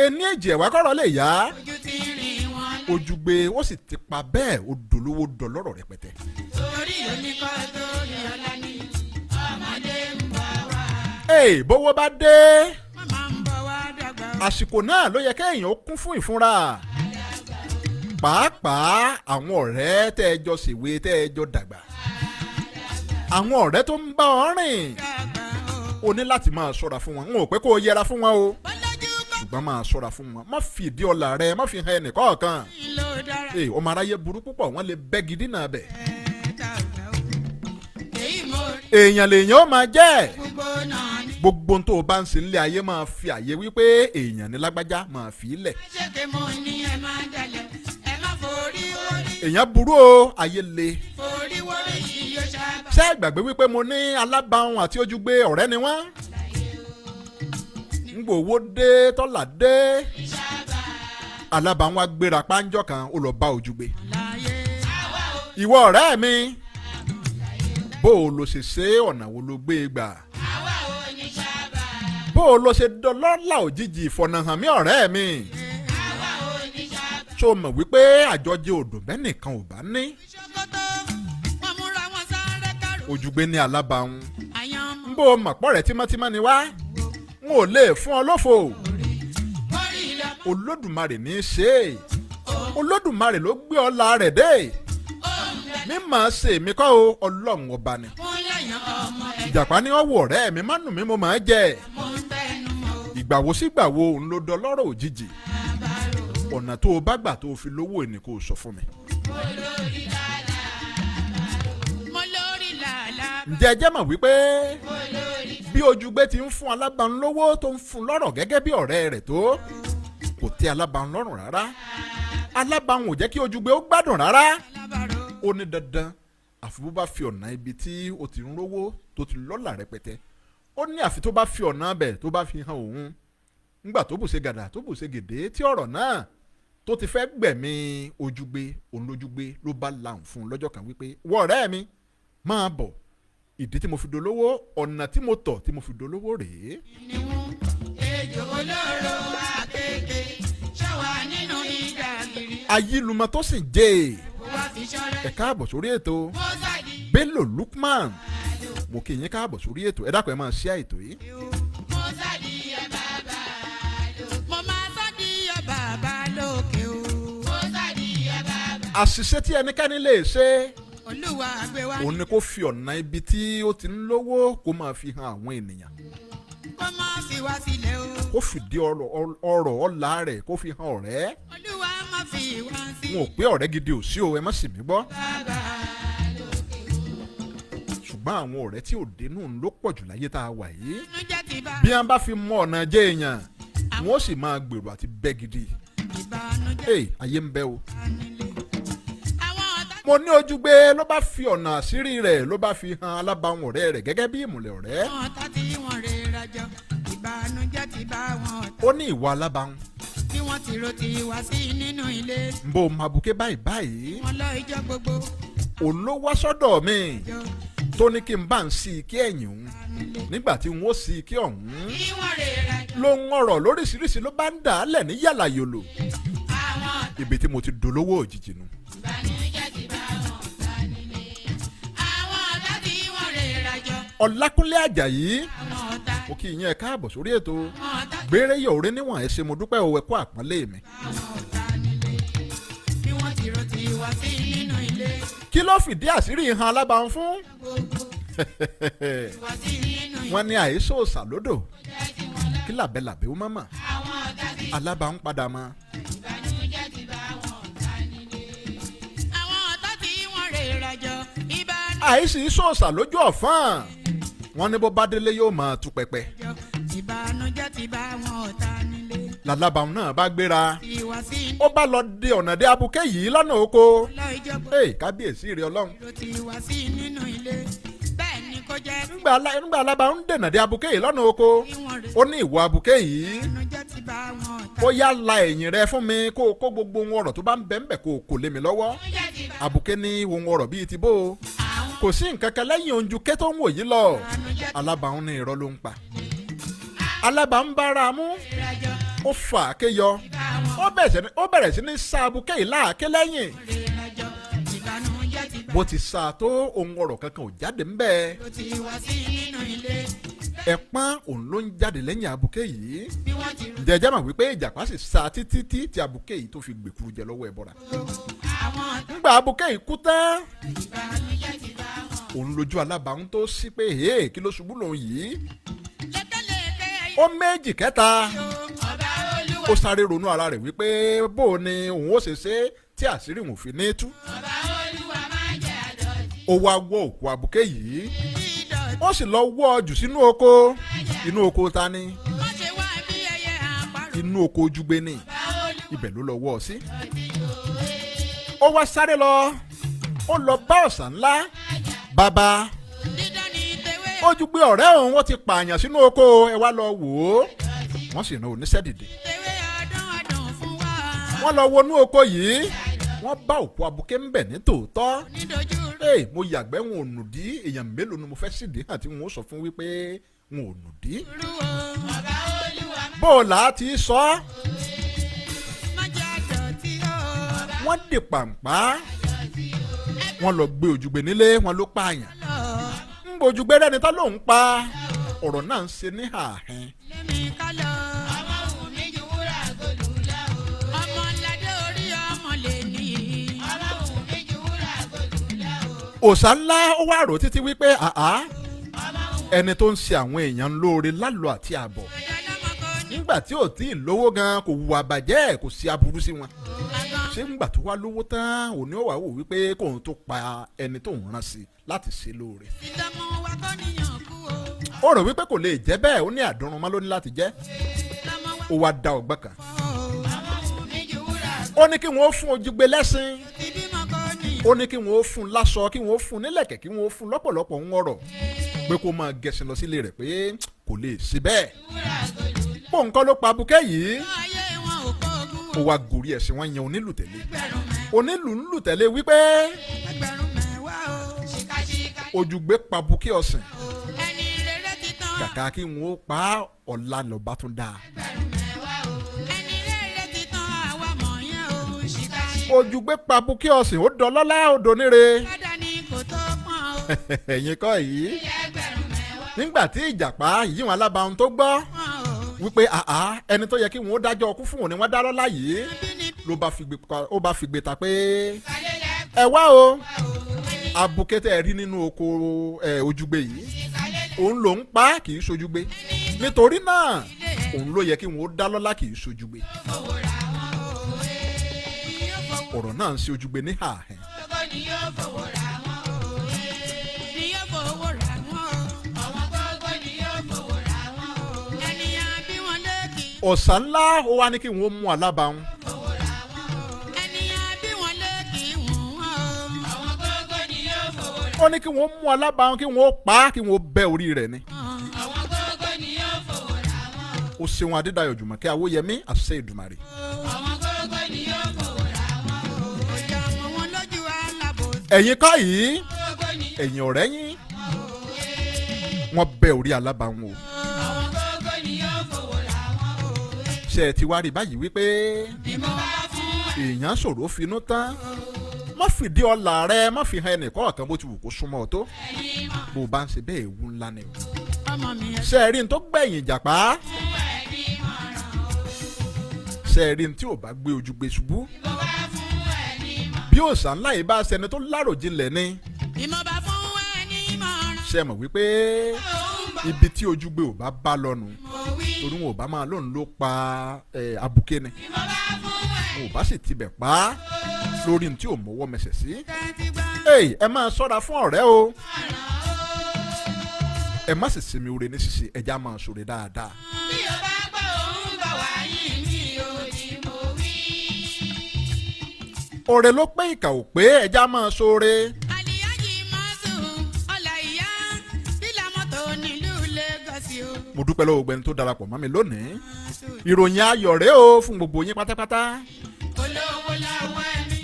ẹni èjì ẹ̀wá kọ́rọ̀ lè yá Ojúgbé ó sì ti pa bẹ́ẹ̀ ó dolówó dọlọ́rọ̀ rẹpẹtẹ. torí oníkọ́ torí ọ̀la ni ọmọdé ń bọ̀ wá. bówó bá dé màmá ń bọ̀ wá dàgbà. àsìkò náà ló yẹ kéèyàn ó kún fún ìfúnra pàápàá àwọn ọ̀rẹ́ tẹ́ ẹ jọ ṣèwé tẹ́ ẹ jọ dàgbà àwọn ọ̀rẹ́ tó ń bá ọ rìn o ní láti máa ṣọ́ra fún wọn n ò pé kó o yẹra fún wọn o ṣùgbọ́n máa ṣọ́ra fún wọn má fi ìdí ọ̀la rẹ má fi hàn ẹnìkọ̀ọ̀kan ọmọ aráyé burú púpọ̀ wọ́n lè bẹ́ gidi náà bẹ̀. èèyàn lèèyàn ó máa jẹ́ gbogbo tó o bá ń ṣe nílé ayé máa fi àyè wípé èèyàn ní lágbájá máa fi í lẹ̀. èèyàn burú o ayé le. ṣé ẹ gbàgbé wípé mo ní Alábàáhùn àti Ojúgbé ọ̀rẹ́ ni wọ́n. ngbò owó dé tọ́lá dé Alábàáhùn wa gbéra páńjọ́ kan ó lọ bá Ojúgbé. ìwọ ọ̀rẹ́ mi bó o lo ṣe ṣe ọ̀nà wo ló gbé e gbà bó o lo ṣe dọlọ́lá òjijì ìfọ̀nàhàn mi ọ̀rẹ́ mi tó mọ̀ wípé àjọjẹ odò bẹ́ẹ̀ nìkan ò bá ní. Ojúgbé ní Alábàáhùn ń bó mọ̀pọ̀ rẹ̀ tímọ́tímọ́ ni wá n ò lè fún ọ lófo Olódùmarè ní í ṣe Olódùmarè ló gbé ọlá rẹ̀ dé mímọ̀ ṣe mí kọ́ o Ọlọ́run ọba ni ìjàpá ní ọwọ́ ọ̀rẹ́ mi má nù mí mo máa jẹ ìgbàwo sígbàwo òun ló dọlọ́rọ̀ òjijì ọ̀nà tó o bá gbà tó o fi lówó ẹni kó o sọ fún mi. ǹjẹ́ ẹ jẹ́ mọ̀ wípé bí Ojúgbé ti ń fún Alábàáhùn lówó tó ń fún lọ́rọ̀ gẹ́gẹ́ bí ọ̀rẹ́ rẹ̀ tó kò tẹ́ Alábàáhùn lọ́rùn rárá Alábàáhùn ò jẹ́ kí Ojúgbé ó gbádùn rárá ó ní dandan àfi bó bá fi ọ̀nà ibi tí o ti ń rówó tó ti lọ́là rẹpẹtẹ ó ní àfi tó bá fi ọ̀nà bẹ̀ tó bá fi hàn òun ńgbà tó bù ṣe gàdà tó bù ṣe gèdè tí ọ̀rọ̀ náà tó ti fẹ́ gbẹ̀mí ojúgbé òun lójúgbé ló bá lahùn fún un lọ́jọ́ kan wípé wọ ọ̀rẹ́ mi máa bọ̀ ìdí tí mo fi dolówó ọ̀nà tí mo tọ̀ tí mo fi dolówó rèé. ejò olóró akéèké ṣọwà nínú ìdàgìrì. ayélujára tó sì jẹ́ wá fi ṣọ́rẹ́. ẹ káàbọ̀ sórí ètò mọ́sàdì. Bello Lukman mo kí yín káàbọ̀ sórí ètò ẹ dákun ẹ máa ṣí àìtò yìí. mọ́sàdì ẹ bàbá lò. mo máa sọ́dí ẹ bàbá lókè o. mọ́sàdì ẹ bàbá. àṣìṣe tí ẹnikẹ́ni lè ṣe olúwa àgbéwá. òun ni kó fi ọ̀nà ibi tí ó ti ń lówó kó máa fi hàn àwọn ènìyàn kó má fi wá sílẹ̀ o. kó fìdí ọ̀rọ̀ ọ̀la rẹ̀ kó fi hàn ọ̀rẹ́ olúwa má fi wá sí. wọn ò pé ọ̀rẹ́ gidi ò sí o ẹ má sì mí gbọ́ bàbá lókè o. ṣùgbọ́n àwọn ọ̀rẹ́ tí ò dénú ló pọ̀ jù láyé tá a wà yìí inú jẹ́ ti bá. bí wọ́n bá fi mọ ọ̀nà jẹ́ èèyàn wọ́n sì máa gbèrò àti bẹ́ gidi ìbànújẹ́ ayé ń bẹ o. nílé. àwọn ọ̀tá. mo ní ojúgbé ló bá fi ọ̀nà àṣírí rẹ̀ ló bá fi hàn alábàáwọn ọ̀rẹ́ rẹ̀ gẹ́gẹ́ bí ìmùlẹ̀ ọ̀rẹ́ àwọn ọ̀tá tí wọ́n rè rajọ ìbànújẹ́ ti bá wọn ọ̀tá. ó ní ìwà alábàáwọn tí wọ́n ti ro ti wá sí nínú ilé. ń bó mabuké báyìí báyìí wọ́n lọ ìjọ gbogbo òun ló wá sọ́dọ̀ mi jọ tó ní kí n bá ń sí ike ẹ̀yìn òun nílé. nígbà tí n ó sí ike ọ̀hún tí wọ́n rè rajọ. ló ń ọ̀rọ̀ lóríṣiríṣi ló bá ń dà á lẹ̀ ní yàlà yòlò àwọn ọ̀tá. ibi tí mo ti dolówó òjijì nu. ìbànújẹ́ ti bá wọn ọ̀tá nílé. àwọn ọ̀tá tí wọ́n rè rajọ. Ọlákúnlé Àjàyí àwọn ọ̀tá. mo kí ìyẹn káàbọ̀ sórí ètò àwọn ọ̀tá. gbére yòóré níwọ̀n ẹ ṣé mo dúpẹ́ o ẹ kú àpọ́nlé mi. àwọn ọ̀tá nílé. bí wọ́n ti ro ti wá sí nínú ilé. kí ló fìdí àṣírí ìhan alábàáhùn fún. gbogbo wá sí nínú ilé. wọ́n ní àìsòòsà lódò jẹ́ ti wọn lọ. kí làbẹ́làbẹ́ ó mọ̀mọ́ àwọn ọ̀tá tí alábàáhùn padà mọ́. ìbànújẹ́ ti bá wọn ọ̀tá nílé. àwọn ọ̀tá tí wọ́n rè rajọ ìbànújẹ́ àìsí sòòsà lójú ọ̀fọ́n wọ́n ní bó bá délé yóò máa tú pẹpẹ. ìbànújẹ́ ti bá wọn ọ̀tá nílé. làlábàáhùn náà bá gbéra tí wá sí ó bá lọ dé ọ̀nà dé abuké yìí lọ́nà oko. lọ ìjọba kábíyèsí rẹ ọlọ́run. ló ti wá sí nínú ilé. bẹ́ẹ̀ ni kò jẹ́ nígbà alábàáhùn dènà dé abuké yìí lọ́nà oko kí wọ́n rè. ó ní ìwọ abuké yìí ìbànújẹ́ ti bá wọn ọ̀tá. ó yá la ẹ̀yìn rẹ fún mi kó o kó gbogbo ohun ọ̀rọ̀ tó bá ń bẹ ń bẹ kó o kò lé mi lọ́wọ́. ìbànújẹ́ ti bá abuké ní ohun ọ̀rọ̀ bíi ti bó o àwọn kò sí nǹkan kan lẹ́yìn oúnjú ké tó ń wò yìí lọ. ìbànújẹ́ ti alábàáhùn ní irọ́ ló ń pa. alábàáhùn bára mú rajọ ó fà á ké yọ bá wọn ó bẹ̀rẹ̀ sí ní sá abuké yìí láàké lẹ́yìn. rè rajọ. ìbànújẹ́ ti bá bó ti sá a tó ohun ọ̀rọ̀ kankan ò jáde ńbẹ̀. ló ti wá sí nínú ilé. ẹ̀pọ́n òun ló ń jáde lẹ́yìn abuké yìí. bí wọ́n ti rò. jẹjẹ mà wípé ìjàpá sì sá títí tí abuké yìí tó fi gbèkúrú jẹ lọ́wọ́ ẹbọra. àwọn ọ̀tá. ńgbà abuké yìí kú tán ìbànújẹ́ ti bá wọn. òun lójú alábàáhùn tó sí pé kí ló ṣubú lòun yìí. lékeleke ó méjì kẹta ọba olúwa. ó sáré ronú ara rẹ̀ wípé bó o ni òun ó ṣe ṣe tí àṣírí òun fi ní tú. ọba olúwa máa jẹ àdọ̀tí. ó wá wọ́ òkú abuké yìí ìdọ̀tí. ó sì lọ wọ́ ọ jù sínú oko inú oko ta ni wọ́n ṣe wá bí ẹyẹ àparò. inú oko ojúgbe ni ọba olúwa ibẹ̀ ló lọ wọ́ ọ sí. ti yòówé. ó wá sáré lọ ó lọ bá ọ̀sán ńlá bàbá dídán ní tewé. ojúgbe ọ̀rẹ́ òun wọ́n ti pààyàn sínú oko ẹ wá lọ wò ó wọ́n sì rán oníṣẹ́ dìde. tewé ọdún ọdún fún wa. wọ́n lọ wọnú oko yìí wọ́n bá òkú abuké ń bẹ̀ ní tòótọ́. nídojú rẹ̀. mo yàgbẹ́ wọn ò nù dí èèyàn mélòó ni mo fẹ́ sídìí àti wọn ò sọ fún wípé wọn ò nù dí. rúwo. ọba olúwa bó o là á ti sọ ọ́ máa jẹ àdọ̀tí o. wọ́n dè pàǹpá wọ́n lọ gbé ojúgbe nílé wọn ló pààyàn. lọ ń bojúgbé rẹ́ni tá ló ń pa ọ̀rọ̀ náà ń ṣe ní ààhín. lẹ́mi ká lọ. ọmọ wù mí ju wúrà gòlù lọ. ọmọ ńláde orí ọmọ lè ní. ọmọ wù mí ju wúrà gòlù lọ. òòṣà ńlá ó wá rò títí wípé ẹni tó ń ṣe àwọn èèyàn lóore lálọ́ àti àbọ̀ ọ̀yà lọ́mọ kò ní. nígbà tí ò tí ì lówó gan kò hùwà bàjẹ́ kò sí aburú sí wọn. àgàn ṣé ńgbà tó wá lówó tán òní ó wá wò wípé kóun tó pa ẹni tó ń rán sí láti ṣe lóore. ìdánmọ̀ wa kọ́ níyàn kú o. ó rò wípé kò lè jẹ́ bẹ́ẹ̀ ó ní àdúrún mọ́ ló ní láti jẹ́ lọ́mọ wa ó wá da ọgbọ́n kan. kọ́ o. ọmọ wù mí ju wúrà. ó ní kí wọ́n fún Ojúgbe lẹ́ṣin ìbímọ kọ́ níyàn ó ní kí wọ́n ó fún un láṣọ kí wọ́n ó fún un nílẹ̀kẹ̀ kí wọ́n ó fún un lọ́pọ̀lọpọ̀ ń ọ̀rọ̀ pé kó máa gẹ̀sìn lọ sílé rẹ̀ pé kò lè ṣe bẹ́ẹ̀. bó nǹkan ló pa abúkẹ́ yìí ó wá gorí ẹ̀sìn wọn yan onílù tẹ̀lé onílù ń lù tẹ̀lé wípé Òjùgbé pa abúkẹ́ ọ̀sìn kàkà kí wọ́n ó pa ọ̀la lọ́ba tún dáa. Òjùgbé pa abúkẹ́ ọ̀sìn ó dọlọ́lá ó doníre. ẹ̀yin kọ́ yìí nígbà tí ìjàpá yìí wọn alábàáhùn tó gbọ́ wípé ẹni tó yẹ kí wọn ó dájọ́ ọkú fún wọn ni wọ́n dá lọ́lá yìí ó bá fìgbé ta pé ẹ wá o abúkẹ́ tẹ́ ẹ rí nínú oko Òjùgbé yìí òun ló ń pa kì í ṣojúgbé nítorí náà òun ló yẹ kí wọn ó dá lọ́lá kì í ṣojúgbé. ọ̀rọ̀ náà ń ṣe Òjùgbé ní ààhẹ́. ọ̀sán ńlá ó wá ní kí wọ́n mú alábàáhùn. ó ní kí wọ́n mú alábàáhùn kí wọ́n pa á kí wọ́n bẹ́ orí rẹ̀ ni. ó ṣeun Adédayọ̀ Jùmọ̀kẹ́ Awóyẹmí àṣẹ Èdùmàrè. ẹ̀yin ká yìí ẹ̀yin ọ̀rẹ́ yín wọ́n bẹ́ orí alábàáhùn o. ṣe ẹ ti wá rí báyìí wípé èèyàn ṣòro finú tán má fìdí ọlà rẹ má fi hàn ẹnìkan ọ̀kan bó ti wù kó súnmọ́ ọ tó bó o bá ń ṣe bẹ́ẹ̀ ewu ńlá ni o. ṣe ẹ rí n tó gbẹ̀yìn Ìjàpá ṣe ẹ rí n tí ò bá gbé Òjùgbé ṣubú bí òòṣà ńlá yìí bá ṣẹni tó láròjinlẹ̀ ni ṣe mọ̀ wípé ibi tí Òjùgbé ò bá bá lọ́nu torí wọn ò bá máa lóun ló pa abúké ni wọn ò bá sì tibẹ̀ pa á lórí ní tí ò mọ́wọ́ mẹsẹ̀ sí. ẹ máa ṣọ́ra fún ọ̀rẹ́ o ẹ má sì sinmi oore ní ṣíṣe ẹja máa ṣoore dáadáa. bí o bá gbọ́ òun bọ̀ wá yìí mi ò ní mo wí. oore ló pé ìkà ò pé ẹja máa ṣoore. mo dúpẹ́ lọ́wọ́ gbẹni tó darapọ̀ mọ́ mi lónìí ìròyìn ayọ̀ rèé o fún gbogbo yín pátápátá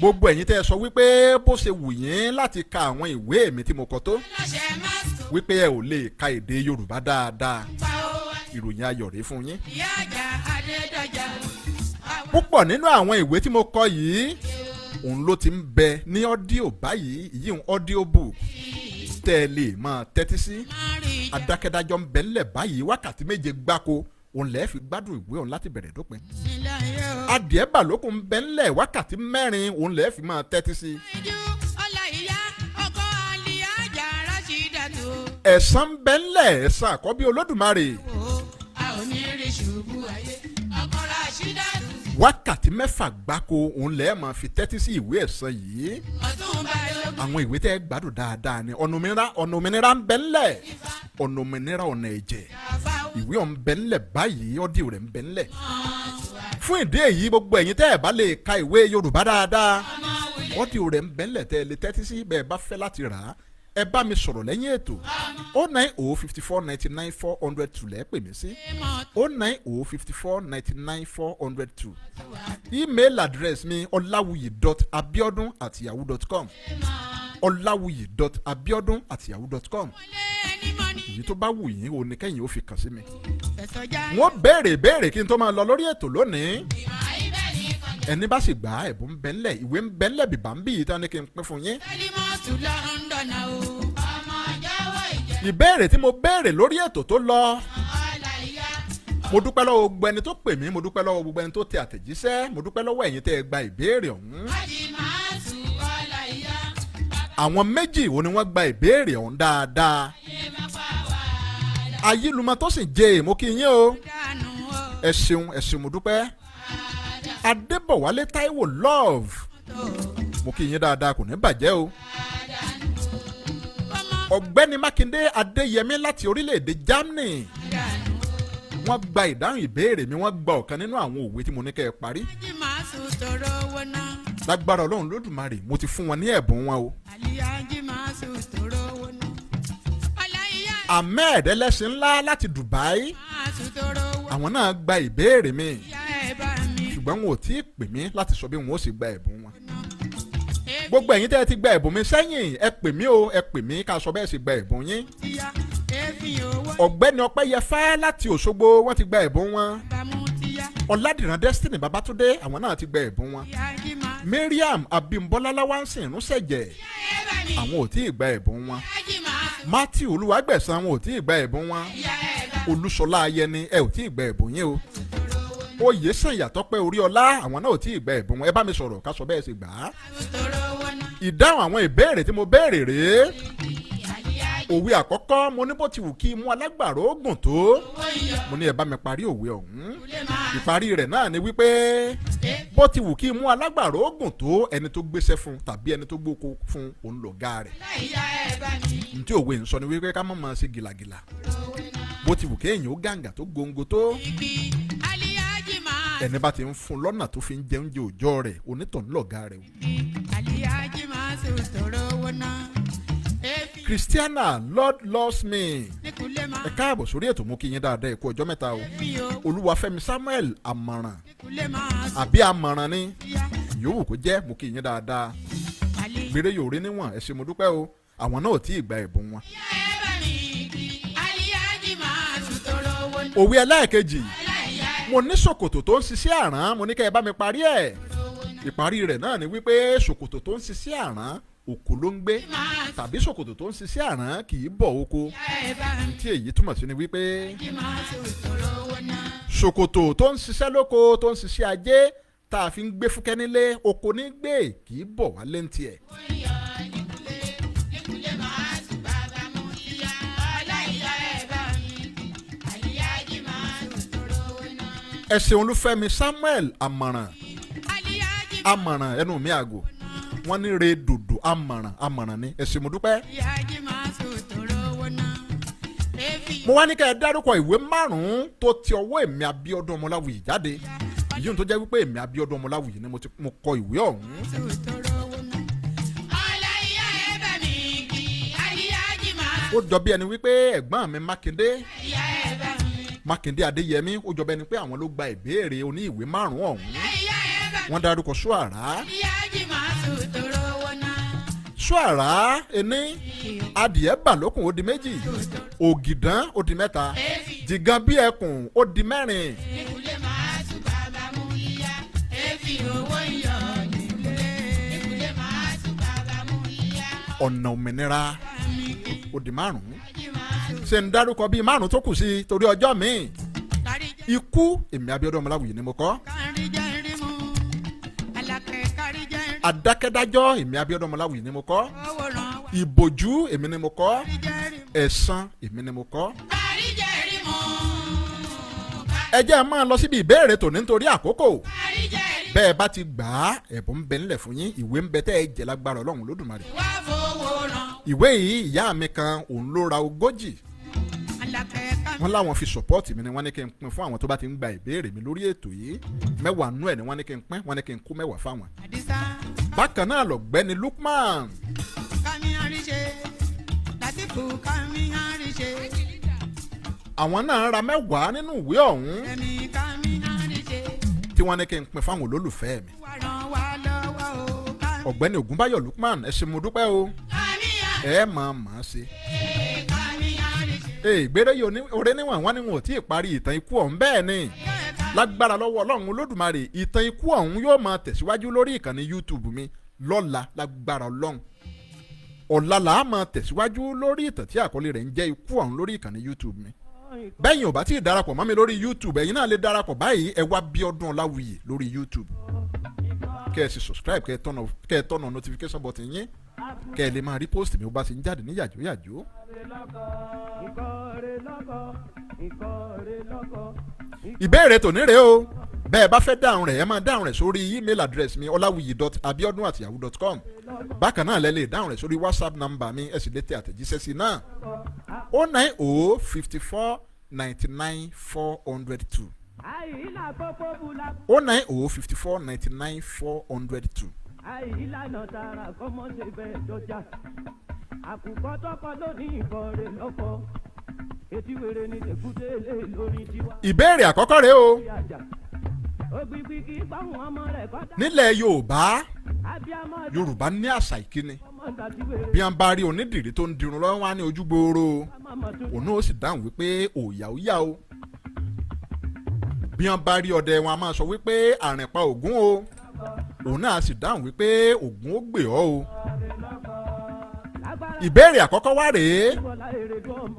gbogbo ẹ̀yin tẹ́ ẹ sọ wípé bó ṣe wù yín láti ka àwọn ìwé mi tí mo kọ tó wípé ẹ ò lè ka èdè Yorùbá dáadáa ìròyìn ayọ̀ rèé fún yín. púpọ̀ nínú àwọn ìwé tí mo kọ yìí òun ló ti ń bẹ ní ọ́díò báyìí yìí ń ọ́díò book tẹ́ ẹ lè máa tẹ́tí sí adákẹ́dájọ́ ń bẹ ńlẹ̀ báyìí wákàtí 7 gbáko òun lẹ́ẹ̀ fi gbádùn ìwé òun láti bẹ̀rẹ̀ dópin. adìẹ bàlókun ń bẹ ńlẹ̀ wákàtí 4 òun lẹ́ẹ̀ fi máa tẹ́tí sí. ẹ̀san ń bẹ ńlẹ̀ ẹ̀san àkọ́bí Olódùmarè. wákàtí 6 gbáko òun lẹ́ẹ̀ máa fi tẹ́tí sí ìwé ẹ̀san yìí. àwọn ìwé tẹ́ gbádùn dáadáa ni ọ̀nà òmìnira ń bẹ ńlẹ̀ ọ̀nà òmìnira ọ̀nà ẹ̀jẹ̀ ìwé ọ̀n bẹ ńlẹ̀ báyìí ọ́díò rẹ̀ ń bẹ ńlẹ̀. fún ìdí èyí gbogbo ẹ̀yin tẹ́ ẹ̀ bá lè ka ìwé Yorùbá dáadáa ọ́díò rẹ̀ ń bẹ ńlẹ̀ tẹ́ ẹ lè tẹ́tí sí bẹ́ẹ̀ bá fẹ́ láti rà á ẹ bá mi sọ̀rọ̀ lẹ́yìn ètò 09054994002 lẹ́ẹ̀ pè mí sí 09054994002 email address mi olawuyi.abiodun@yahoo.com olawuyi.abiodun@yahoo.com èyí tó bá wù yín o ní kẹ́yìn ó fi kàn sí mi. wọ́n béèrè kí n tó máa lọ lórí ètò lónìí ẹni bá sì gbà ẹ̀bùn ń bẹ ńlẹ̀ ìwé ń bẹ ńlẹ̀ bìbá ń bí yìí tán ní kí n pín fún yín. ìbéèrè tí mo béèrè lórí ètò tó lọ mo dúpẹ́ lọ́wọ́ gbogbo ẹni tó pè mí mo dúpẹ́ lọ́wọ́ gbogbo ẹni tó tẹ àtẹ̀jíṣẹ́ mo dúpẹ́ lọ́wọ́ ẹ̀yin tẹ́ ẹ gba ìbéèrè ọ̀hún. àwọn méjì wo ni wọ́n gba ìbéèrè ọ̀hún dáadáa. ayélujára tó sì jẹ́ èèmọ́ kí yín o ẹ ṣeun mo dúpẹ́. Adébọ̀wálé Táíwò Love mo kí yín dáadáa kò ní bàjẹ́ o. Ọ̀gbẹ́ni Mákindé Adéyẹmí láti orílẹ̀-èdè Germany wọ́n gba ìdáhùn ìbéèrè mi wọ́n gba ọ̀kan nínú àwọn òwe tí mo ní kẹ́ ẹ parí lágbára ọlọ́run lódùmarè mo ti fún wọn ní ẹ̀bùn wọn o. Aliyaji máa sùn tóró wọnà. Ọláyíyá Ahmed ẹlẹ́sìn ńlá láti Dubai máa sùn tóró wọnà. àwọn náà gba ìbéèrè mi Ìyá ẹ̀ bá mi. ṣùgbọ́n wọn ò tí ì pè mí láti sọ bí wọn ó sì gba ẹ̀bùn wọn. gbogbo ẹ̀yin tẹ́ ẹ ti gba ẹ̀bùn mi sẹ́yìn ẹ pè mí o ẹ pè mí ká sọ bẹ́ẹ̀ sì gba ẹ̀bùn yín. Tíya èéfín owó. ọ̀gbẹ́ni Ọpẹ́yẹfẹ́ láti Òṣogbo wọ́n ti gba ẹ̀bùn wọn. Bàmú tíya. Ọládìran Destiny Babátúndé àwọn náà ti gba ẹ̀bùn wọn. Aliyaji máa. Mariam Abímbọ́lá Láwánsìn Rúnṣẹ̀jẹ̀ Ìyá ẹ̀ bá mi. àwọn ò tí ì gba ẹ̀bùn wọn. Aliyaji máa sùn. Matthew Olúwàgbẹ̀san àwọn ò tí ì gba ẹ̀bùn wọn. Ìyá ẹ̀ bá mi. Olúṣọlá Ayẹni ẹ ò tí ì gba ẹ̀bùn yín o. Oyèsànyà Tọ́pẹ́ Oríọlá àwọn náà ò tí ì gba ẹ̀bùn wọn ẹ bá mi sọ̀rọ̀ ká sọ bẹ́ẹ̀ sì gbà á. Sùn tóró wọnà. ìdáhùn àwọn ìbéèrè tí mo béèrè rèé. Aliyaji òwe àkọ́kọ́ mo ní bó ti wù kí imú alágbàro gùn tó. owó iyọ̀. mo ní ẹ bá mi parí òwe ọ̀hún. Kúlẹ̀ máa. ìparí rẹ̀ náà ni wípé bó ti wù kí imú alágbàro gùn tó ẹni tó gbéṣẹ́ fún tàbí ẹni tó gbóko fún òun lọ̀gá rẹ̀. Ìyá ẹ̀ bá mi. ntí òwe ń sọ ni wípé ká má máa ṣe gìlàgìlà bó ti wù kéèyàn ó gàǹgà tó góńgó tó Igi Aliyaji máa. ẹni bá ti ń fún lọ́nà tó fi ń jẹ oúnjẹ òòjọ́ rẹ̀ onítàn lọ̀gá rẹ̀ o. Aliyaji máa sùn tóró wọnà. Èéfín Christiana Lord loves me ní kúlẹ̀ máa. ẹ káàbọ̀ sórí ètò mú kí yín dáadáa ẹ kú ọjọ́ mẹ́ta o. Èéfín owó. Olúwafẹ́mi Samuel Àmọ̀ràn ní kúlẹ̀ máa sùn. àbí Àmọ̀ràn ni Tíya. yòówù kó jẹ́ mú kí yín dáadáa gbére yòó rí níwọ̀n ẹ ṣé mo dúpẹ́ o àwọn náà ò tí ì gba ẹ̀bùn wọn. Aliyaji máa sùn tóró wọnà. òwe ẹlẹ́ẹ̀kejì Ọláyíyá mo ní ṣòkòtò tó ń ṣiṣẹ́ àrán mo ní kẹ́ ẹ bá mi parí ẹ̀. ìparí rẹ̀ náà ni wípé ṣòkòtò tó ń ṣiṣẹ́ àrán òkú ló ń gbé máa sùn. tàbí ṣòkòtò tó ń ṣiṣẹ́ àrán kì í bọ̀ oko. Ìyá ẹ̀ bá mi. tí èyí túmọ̀ sí ni wípé Máa sùn tóró wọnà. ṣòkòtò tó ń ṣiṣẹ́ lóko tó ń ṣiṣẹ́ ajé tá a fi ń gbé fúkẹ́ nílé oko ní gbé kì í bọ̀ wálé ń tiẹ̀. Níkúlẹ̀ máa sùn bàbá mú tíya. Ọláyíyá ẹ̀ bá mi. Aliyaji máa sùn tóró wọnà. ẹ ṣeun Olúfẹ́mi Samuel Àmọ̀ràn Aliyaji Àmọ̀ràn ẹnu mi àgò wọ́n ní re dòdò Àmọ̀ràn ni ẹ ṣé mo dúpẹ́. Aliyaji máa sùn tóró wọnà. Èéfín mo wá ní kẹ́ ẹ dárúkọ ìwé márùn-ún tó ti ọwọ́ èmi Abíọ́dún Ọmọláwuyì jáde yíyún tó jẹ́ wípé èmi Abíọ́dún Ọmọláwuyì ni mo kọ ìwé ọ̀hún. sùn tóró wọnà. Ọláyíyá ẹ̀ bá mi kí. Aliyaji máa. ó jọ bí ẹni wípé ẹ̀gbọ́n mi Mákindé Ìyá ẹ̀ bá mi. Mákindé Adéyẹmí ó jọ bí ẹni pé àwọn ló gba ìbéèrè oní ìwé márùn-ún ọ̀hún. Ìyá ẹ̀ bá mi. wọ́n dárúkọ Ṣúàrà Aliyaji máa sùn tóró wọnà. Ṣúàrà ení adìẹ bàlókùn ó di méjì ògìdán ó di mẹ́ta jìgàn bí ẹkùn ó di mẹ́rin. Níkúlẹ̀ máa sùn bàbá mú yíyá. Èéfín owó iyọ̀ níkúlẹ̀. Níkúlẹ̀ máa sùn bàbá mú yíyá. ọ̀nà òmìnira ó di márùn-ún. Aliyaji máa sùn. ṣe ń dárúkọ bíi márùn-ún tó kù sí i torí ọjọ́ mi. Kárí jẹ́ ikú èmi Abíọ́dún Ọmọláwuyì ni mo kọ. kárí jẹ́ rímú. Alákẹ́ kárí jẹ́ rímú. Adákẹ́dájọ́ èmi Abíọ́dún Ọmọláwuyì ni mo kọ. Owó ràn wá. ìbòjú èmi ni mo kọ. Kárí jẹ́ rímú. ẹ̀san èmi ni mo kọ. Kárí jẹ́ rímú. ẹ jẹ́ ẹ máa lọ síbi ìbéèrè tòní nítorí àkókò. Kárí jẹ́ rímú. bẹ́ẹ̀ bá ti gbà á ẹ̀bùn ń bẹ ńlẹ̀ fún yín ìwé ń bẹ tẹ́ ẹ jẹ́ lágbára Ọlọ́run Lódùmarè. Wá fowó ràn. ìwé yìí ìyá mi kan òun ló ra 40 Alákẹ́ ká. wọ́n láwọn fi sọ́pọ́ọ̀tì mi ni wọ́n ní kí n pín fún àwọn tó bá ti ń gba ìbéèrè mi lórí ètò yìí 10 nú ẹ̀ ni wọ́n ní kí n pín wọ́n ní kí n kó 10 fáwọn. Àdìsá. bákan náà lọ̀gbẹ́ni Lukman Kámi àríṣe. Látìkù kámi àríṣe. àwọn náà ra 10 nínú ìwé ọ̀hún Ẹ̀mí kámi àríṣe. tí wọ́n ní kí n pín fáwọn olólùfẹ́ mi. Wá ràn wá lọ́wọ́ o. Kámi. ọ̀gbẹ́ni Ògúnbáyọ̀ Lukman ẹ ṣé mo dúpẹ́ o Kámi àríṣe. ẹ máa ṣe. Kámi àríṣe. ìgbéró yìí oore níwọ̀n wọn ni wọn ò tí ì parí ìtàn ikú ọ̀hún bẹ́ẹ̀ ni lágbára lọ́wọ́ Ọlọ́run Olódùmarè ìtàn ikú ọ̀hún yóò máa tẹ̀síwájú lórí ìkànnì YouTube mi lọ́la lágbára Ọlọ́run ọ̀la là á máa tẹ̀síwájú lórí ìtàn tí àkọlé rẹ̀ ń jẹ́ ikú ọ̀hún lórí ìkànnì YouTube mi bẹ́yìn ò bá tí ì darapọ̀ mọ́ mi lórí YouTube ẹ̀yin náà lè darapọ̀ báyìí ẹ wá Bíọ́dún Ọláwuyì lórí YouTube kẹ́ ẹ sì subscribe kẹ́ ẹ tọ́nà notification button yín kẹ́ ẹ lè máa rí post mi bó bá ti ń jáde ní yàjóyàjó. ìbéèrè tòní rèé o bẹ́ẹ̀ bá fẹ́ dáhùn rẹ̀ ẹ máa dáhùn rẹ̀ sórí email address mi olawiyi.abiodun@yahoo.com bákan náà lẹ lè dáhùn rẹ̀ sórí WhatsApp number mi ẹ sì lè tẹ àtẹ̀jíṣẹ́ sí náà 09054994002 09054994002 àìlànà tààrà kọ́mọ́ ṣe bẹ́ẹ̀ dọ́jà àkùkọ tọkọ lónìí ìbọn rẹ̀ lọ́kọ etí wèrè ní tẹ̀kúté lé lórí tiwa. ìbéèrè àkọ́kọ́ rèé o. ògbìgbì kì í báwọn ọmọ rẹ̀ kọ́ta. nílẹ̀ Yorùbá abiyamọ Yorùbá ní àṣà ìkíni bí wọ́n bá rí onídìrí tó ń dirun lọ́wọ́ wá ní ojú gbòòrò òun náà ó sì dáhùn wípé òòyà ó yá o. bí wọ́n bá rí ọdẹ wọn a máa sọ wípé àrìnpa Ògún o òun náà sì dáhùn wípé Ògún ó gbè ọ́ o. ìbéèrè àkọ́kọ́ wá rèé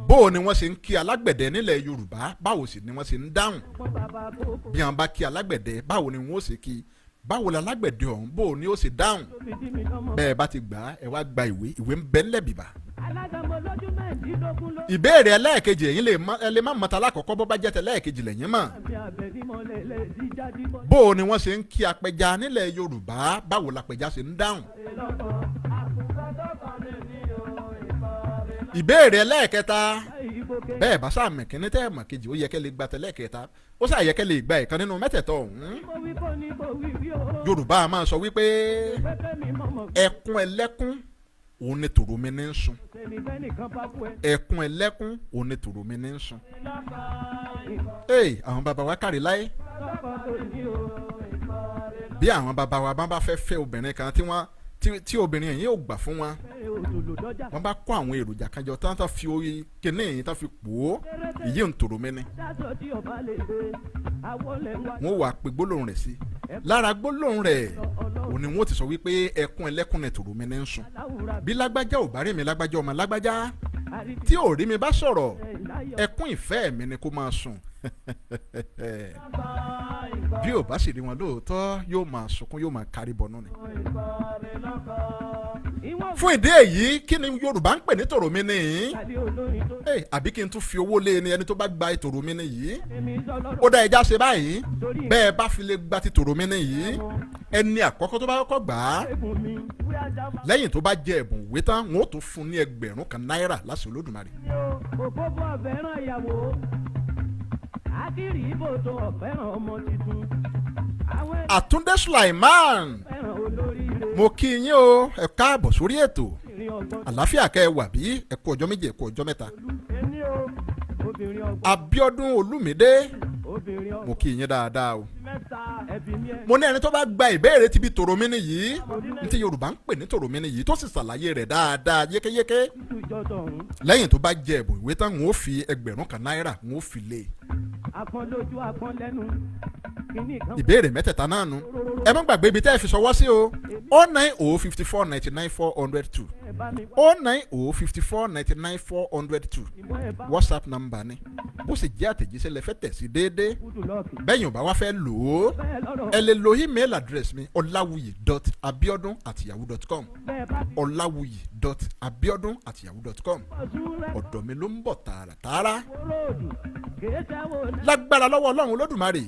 bó o ni wọ́n ṣe ń kí alágbẹ̀dẹ nílẹ̀ Yorùbá báwo sì ni wọ́n ṣe ń dáhùn bí wọ́n bá kí alágbẹ̀dẹ báwo ni wọ́n ó ṣe kí báwo la alágbẹ̀dẹ ọ̀hún bó o ni ó ṣe dáhùn bẹ́ẹ̀ bá ti gbà á ẹ wá gba ìwé ń bẹ ńlẹ̀ bìbà. ìbéèrè ẹlẹ́ẹ̀kejì ẹ̀yin lè má mọ̀ta lákọ̀ọ́kọ́ bó bá jẹ́ tẹ lẹ́ẹ̀kejì lẹ́yìn mọ̀ bó o ni wọ́n ṣe ń kí apẹja nílẹ̀ Yorùbá báwo lapẹja ṣe ń dáhùn. ìbéèrè ẹlẹ́ẹ̀kẹta bẹ́ẹ̀ bá sáà mẹ̀kínní tẹ́ mọ̀ kejì ó yẹ kẹ́ lè gba tẹ́lẹ̀kẹta ó sáà yẹ kẹ́ lè gba ìkan nínú mẹ́tẹ̀ẹ̀tọ̀ ọ̀hún. Yorùbá a máa sọ wípé ẹkún ẹlẹ́kún òun ni tòròmí ní ń sun ẹkún ẹlẹ́kún òun ni tòròmí ní ń sun. àwọn bàbá wa kárí láyé bí àwọn bàbá wa bá fẹ́ fẹ́ obìnrin kan tí obìnrin yìí ò gbà fún wọn wọ́n bá kó àwọn èròjà kan jọ tán fi orí kíní yìí tán fi pò ó ìyí ń tòrò mẹ́ni wọ́n wà pé gbólóhùn rẹ̀ sí lára gbólóhùn rẹ̀ òní wọ́n ti sọ wípé ẹkún ẹlẹ́kún ẹ̀ tòrò mẹ́ni ń sùn bí lágbájá ò bá rí mi lágbájá ọmọ lágbájá tí ò rí mi bá sọ̀rọ̀ ẹkún ìfẹ́ mi ni kó máa sùn bí ò bá sì rí wọn lóòótọ́ yóò máa sunkún yóò máa kárí bọnú ni. fún ìdí èyí kí ni Yorùbá ń pè ní tòròmí ni yìí àbí kí n tún fi owó lé ni ẹni tó bá gba tòròmí ni yìí ó dá ẹja ṣe báyìí bẹ́ẹ̀ bá fi lè gba ti tòròmí ni yìí ẹni àkọ́kọ́ tó bá kọ́kọ́ gbà á lẹ́yìn tó bá jẹ ẹ̀bùn ìwé tán wọn ó tún fún ní 1000 kan náírà láṣẹ Olódùmarè. òpópó ọ̀fẹ́ràn ìyàwó akiri ibo tó ọ̀fẹ́ràn ọmọ tuntun. Àtúndé Sulaiman mo kí yín o ẹ káàbọ̀ sórí ètò àlàáfíà kẹ́ ẹ wà bí ẹ kú ọjọ́ méje ẹ kú ọjọ́ mẹ́ta. Abíọ́dún Olúmídé mo kí yín dáadáa o. mo ní ẹni tó bá gba ìbéèrè ti bí tòròmí ni yìí ní ti Yorùbá ń pè ní tòròmí ni yìí tó sì ṣàlàyé rẹ̀ dáadáa yékéyéké lẹ́yìn tó bá jẹ ẹ̀bùn ìwé tán n ó fi 1000 kan náírà n ó fi lé. àpọ́n lójú àpọ́n lẹ́nu kìíní kan. ìbéèrè mẹ́tẹ̀ẹ̀ta náà nu ẹ má gbàgbé ibi tẹ́ ẹ fi ṣọwọ́ sí o 09054994002 09054994002 WhatsApp number ni bó sì jẹ́ àtẹ̀jíṣẹ́ lẹ fẹ́ tẹ̀ sí déédéé bẹ́yìn ò bá wá fẹ́ lò ó ẹ lè lo email address mi olawuyi.abiodun@yahoo.com olawuyi.abiodun@yahoo.com ọ̀dọ̀ mi ló ń bọ̀ tààràtààrà lágbára lọ́wọ́ Ọlọ́run Olódùmarè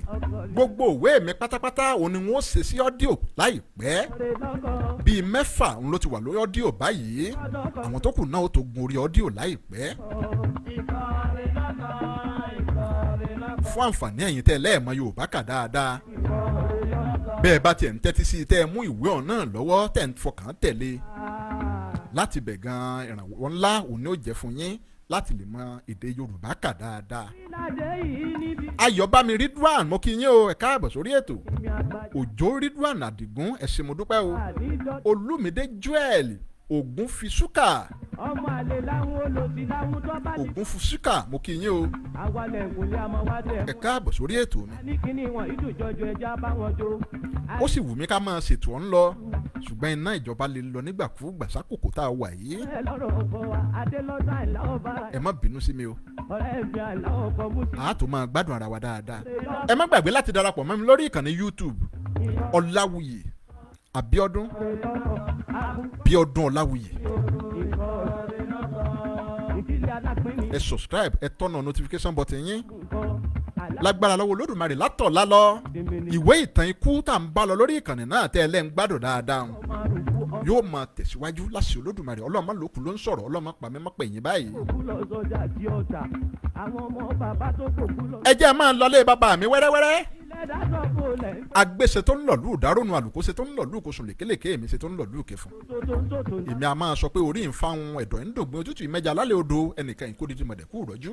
gbogbo òwe mi pátápátá òun ni wọ́n ṣe sí ọ́díò láìpẹ́ bíi 6 òun ló ti wà lórí ọ́díò báyìí àwọn tó kù náà ó tó gun orí ọ́díò láìpẹ́ fún àǹfààní ẹ̀yin tẹ́ lẹ́ẹ̀mọ̀ Yorùbá kà dáadáa bẹ́ẹ̀ bá tiẹ̀ ń tẹ́tí sí tẹ́ ẹ mú ìwé ọ̀hún náà lọ́wọ́ tẹ́ ń fọkàn tẹ̀lé láti bẹ̀ gan ìrànwọ́ ńlá òun ni ó jẹ́ fún yín láti lè mọ èdè Yorùbá kà dáadáa. Ayọ̀bámi Ridwan mo kí yín o ẹ káàbọ̀ sórí ètò Òjó Ridwan Àdìgún ẹ ṣé mo dúpẹ́ o Olúmídé Joel Ògúnfisúkà ọmọ àlè láwọn olòdì láwọn tó bá ní. Ògúnfisúkà mo kí yín o àwalẹ̀ ìwòlé àmọ́ wá tẹ̀. ẹ káàbọ̀ sórí ètò mi. ní kíní wọn ìdùjọjọ ẹja bá wọn jó. ó sì wù mí ká máa ṣètò ọ̀hún lọ ṣùgbọ́n iná ìjọba lè lọ nígbàkúùgbà sákòókò tá a wà yìí. ẹ lọ́rọ̀ ọkọ wa adélọ́dọ̀ àìláwọ̀ bára. ẹ má bínú sí mi o. ọ̀rẹ́ mi àìláwọ̀ ọkọ mú sí. a tó máa gbádùn ara wa dáadáa. ẹ má gbàgbé láti darapọ̀ mọ́ mi lórí ìkànnì YouTube Ọláwuyì Abíọ́dún Ọláwuyì. ẹ subscribe ẹ tọ́nà notification button yín lágbára lọ́wọ́ Olódùmarè látọ̀ lálọ́ ìwé ìtàn ikú tá n bá lọ lórí ìkànnì náà tẹ́ ẹ lẹ́ ń gbádùn dáadáa yóò máa tẹ̀síwájú láṣẹ Olódùmarè ọlọ́mọ lókù ló ń sọ̀rọ̀ ọlọ́mọ pàmí mọ́ pẹ̀yìn báyìí. ẹ jẹ́ máa lọlé bàbá mi wẹ́rẹ́wẹ́rẹ́ agbése tó ń lọ lù dárónù àlùkòse tó ń lọ lù kòsùn lèkélèké èmi se tó ń lọ lù kẹfùn. èmi a máa sọ pé orí ń fáwọn ẹ̀dọ̀ ń dògbìn ojútùú ìmẹ́jà lálẹ́ odò ẹnìkan ìkórìdì mọ̀dẹ̀kú rọ́jú.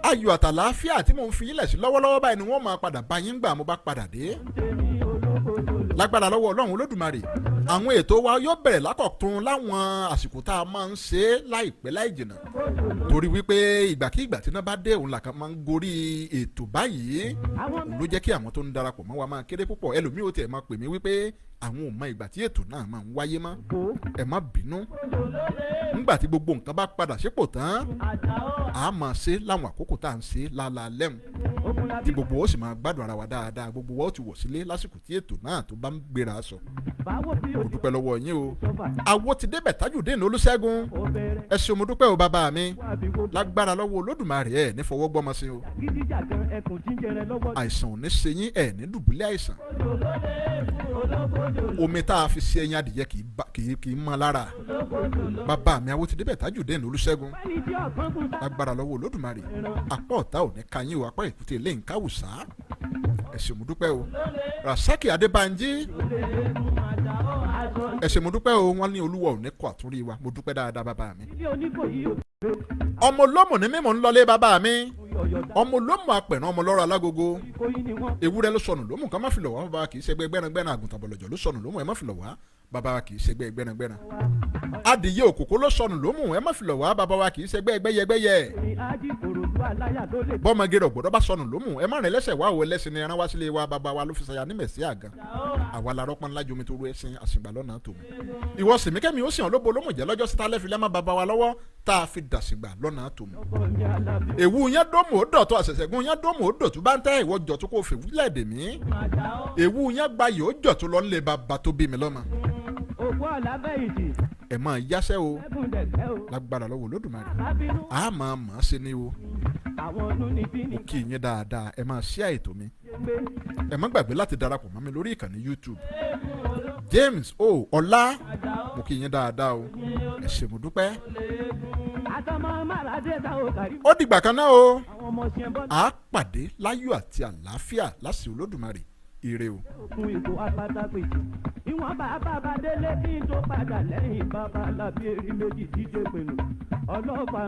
ayọ̀ àtàlàáfíà tí mò ń fi yílẹ̀ sí lọ́wọ́lọ́wọ́ báyìí ni wọ́n máa padà bá yín gbà mo bá padà dé. lágbára lọ́wọ́ ọlọ́run olódùmarè àwọn ètò wa yóò bẹ̀rẹ̀ lákọ̀tún láwọn àsìkò tá a máa ń ṣe láìpẹ́ láì jìnnà torí wípé ìgbàkigbà tí iná bá dé òun làkàn máa ń gorí ètò báyìí òun ló jẹ́ kí àwọn tó ń darapọ̀ mọ́ wa máa kéré púpọ̀ ẹlòmíì ó tiẹ̀ máa pè mí wípé àwọn ò mọ ìgbà tí ètò náà máa ń wáyé mọ́ ẹ má bínú nígbà tí gbogbo nǹkan bá padà sípò tán a máa ṣe láwọn àkókò tá à ń ṣe lálálẹ́mu tí gbogbo ó sì máa gbádùn ara wa dáadáa gbogbo wa ó ti wọ̀ sílé lásìkò tí ètò náà tó bá ń gbéra sọ. mo dúpẹ́ lọ́wọ́ yín o àwo ti débẹ̀ Tajudeen Olúṣẹ́gun ẹ ṣé mo dúpẹ́ o bàbá mi lágbára lọ́wọ́ Olódùmarè ẹ̀ ní fọwọ́ gbọ́mọ sí o àìsàn ò ní ṣe yín ẹ̀ ní dùbúlẹ̀ àìsàn omi tá a fi ṣe ẹyin adìyẹ kì í mọ́ lára bàbá mi àwo ti débẹ̀ Tajudeen Olúṣẹ́gun lágbára lọ́wọ́ Olódùmarè apá ọ̀tá ò ní ka yín o apá èkúté lẹ́yìn káwùsá ẹ ṣé mo dúpẹ́ o Rasaki Adébánjí ẹ ṣé mo dúpẹ́ o wọ́n ní Olúwa ò ní kọ́ àtúrí wa mo dúpẹ́ dáadáa bàbá mi. ọmọ olómù ni mímọ̀ ń lọlé bàbá mi ọmọ olómù apẹ̀rẹ̀ ọmọ lọ́rọ̀ alágogo ewúrẹ́ ló sọnù lómù ká má fi lọ̀ wá bàbá kì í ṣẹgbẹ́ gbẹ́rangbẹ́ran àgùntàn bọ̀lọ̀jọ̀ ló sọnù lómù ẹ má fi lọ̀ wá bàbá wa kì í ṣẹgbẹ́ gbẹ́rangbẹ́ran adìyẹ òkòkò ló sọnù lómù ẹ má fi lọ̀ wá bàbá wa kì í ṣẹgbẹ́ gbẹ́yẹgbẹ́yẹ bọ́mọge rẹ̀ gbọ́dọ̀ bá sọnù lómù ẹ má rìn lẹ́sẹ̀ wá o ẹlẹ́sìn ni ẹran wá sílé wa bàbá wa ló fi ṣàyà nímẹ̀sí àgàn àwa la rọ́pọ́n ńlá jomi tó ru ẹṣin àṣìgbà lọ́nà tó mu ìwọ sì mí kẹ́mi ó sì hàn lóbo lómù jẹ́ lọ́jọ́ síta lẹ́fi lẹ́mọ́ bàbá wa lọ́wọ́ tá a fi dàṣìgbà lọ́nà tó mu èwu yẹn dómù ó dọ̀tọ̀ àṣẹ̀ṣẹ̀gun yẹn dómù ó dọ̀tún bá ń tẹ́ ìwọ jọ̀tún kó fèwú lẹ́ẹ̀dẹ̀ mí èwu yẹn gba yìí ó jọ̀tún lọ nílé bàbá tó bí mi lọ́mọ ẹ máa yáṣẹ́ o lágbára lọ́wọ́ Olódùmarè a máa mọ̀ ọ́ sí ni o mo kí yín dáadáa ẹ máa ṣí àìtó mi ẹ má gbàgbé láti darapọ̀ mọ́ mi lórí ìkànnì YouTube James O Ọlá mo kí yín dáadáa o ẹ ṣé mo dúpẹ́ ó dìgbà kan náà o a pàdé láyọ̀ àti àlàáfíà láṣẹ Olódùmarè ire o. òkun ìgò apátápè ìwọ̀n bàbá délé kí n tó padà lẹ́yìn bàbá làbí erí méjì díje pẹ̀lú ọlọ́pàá.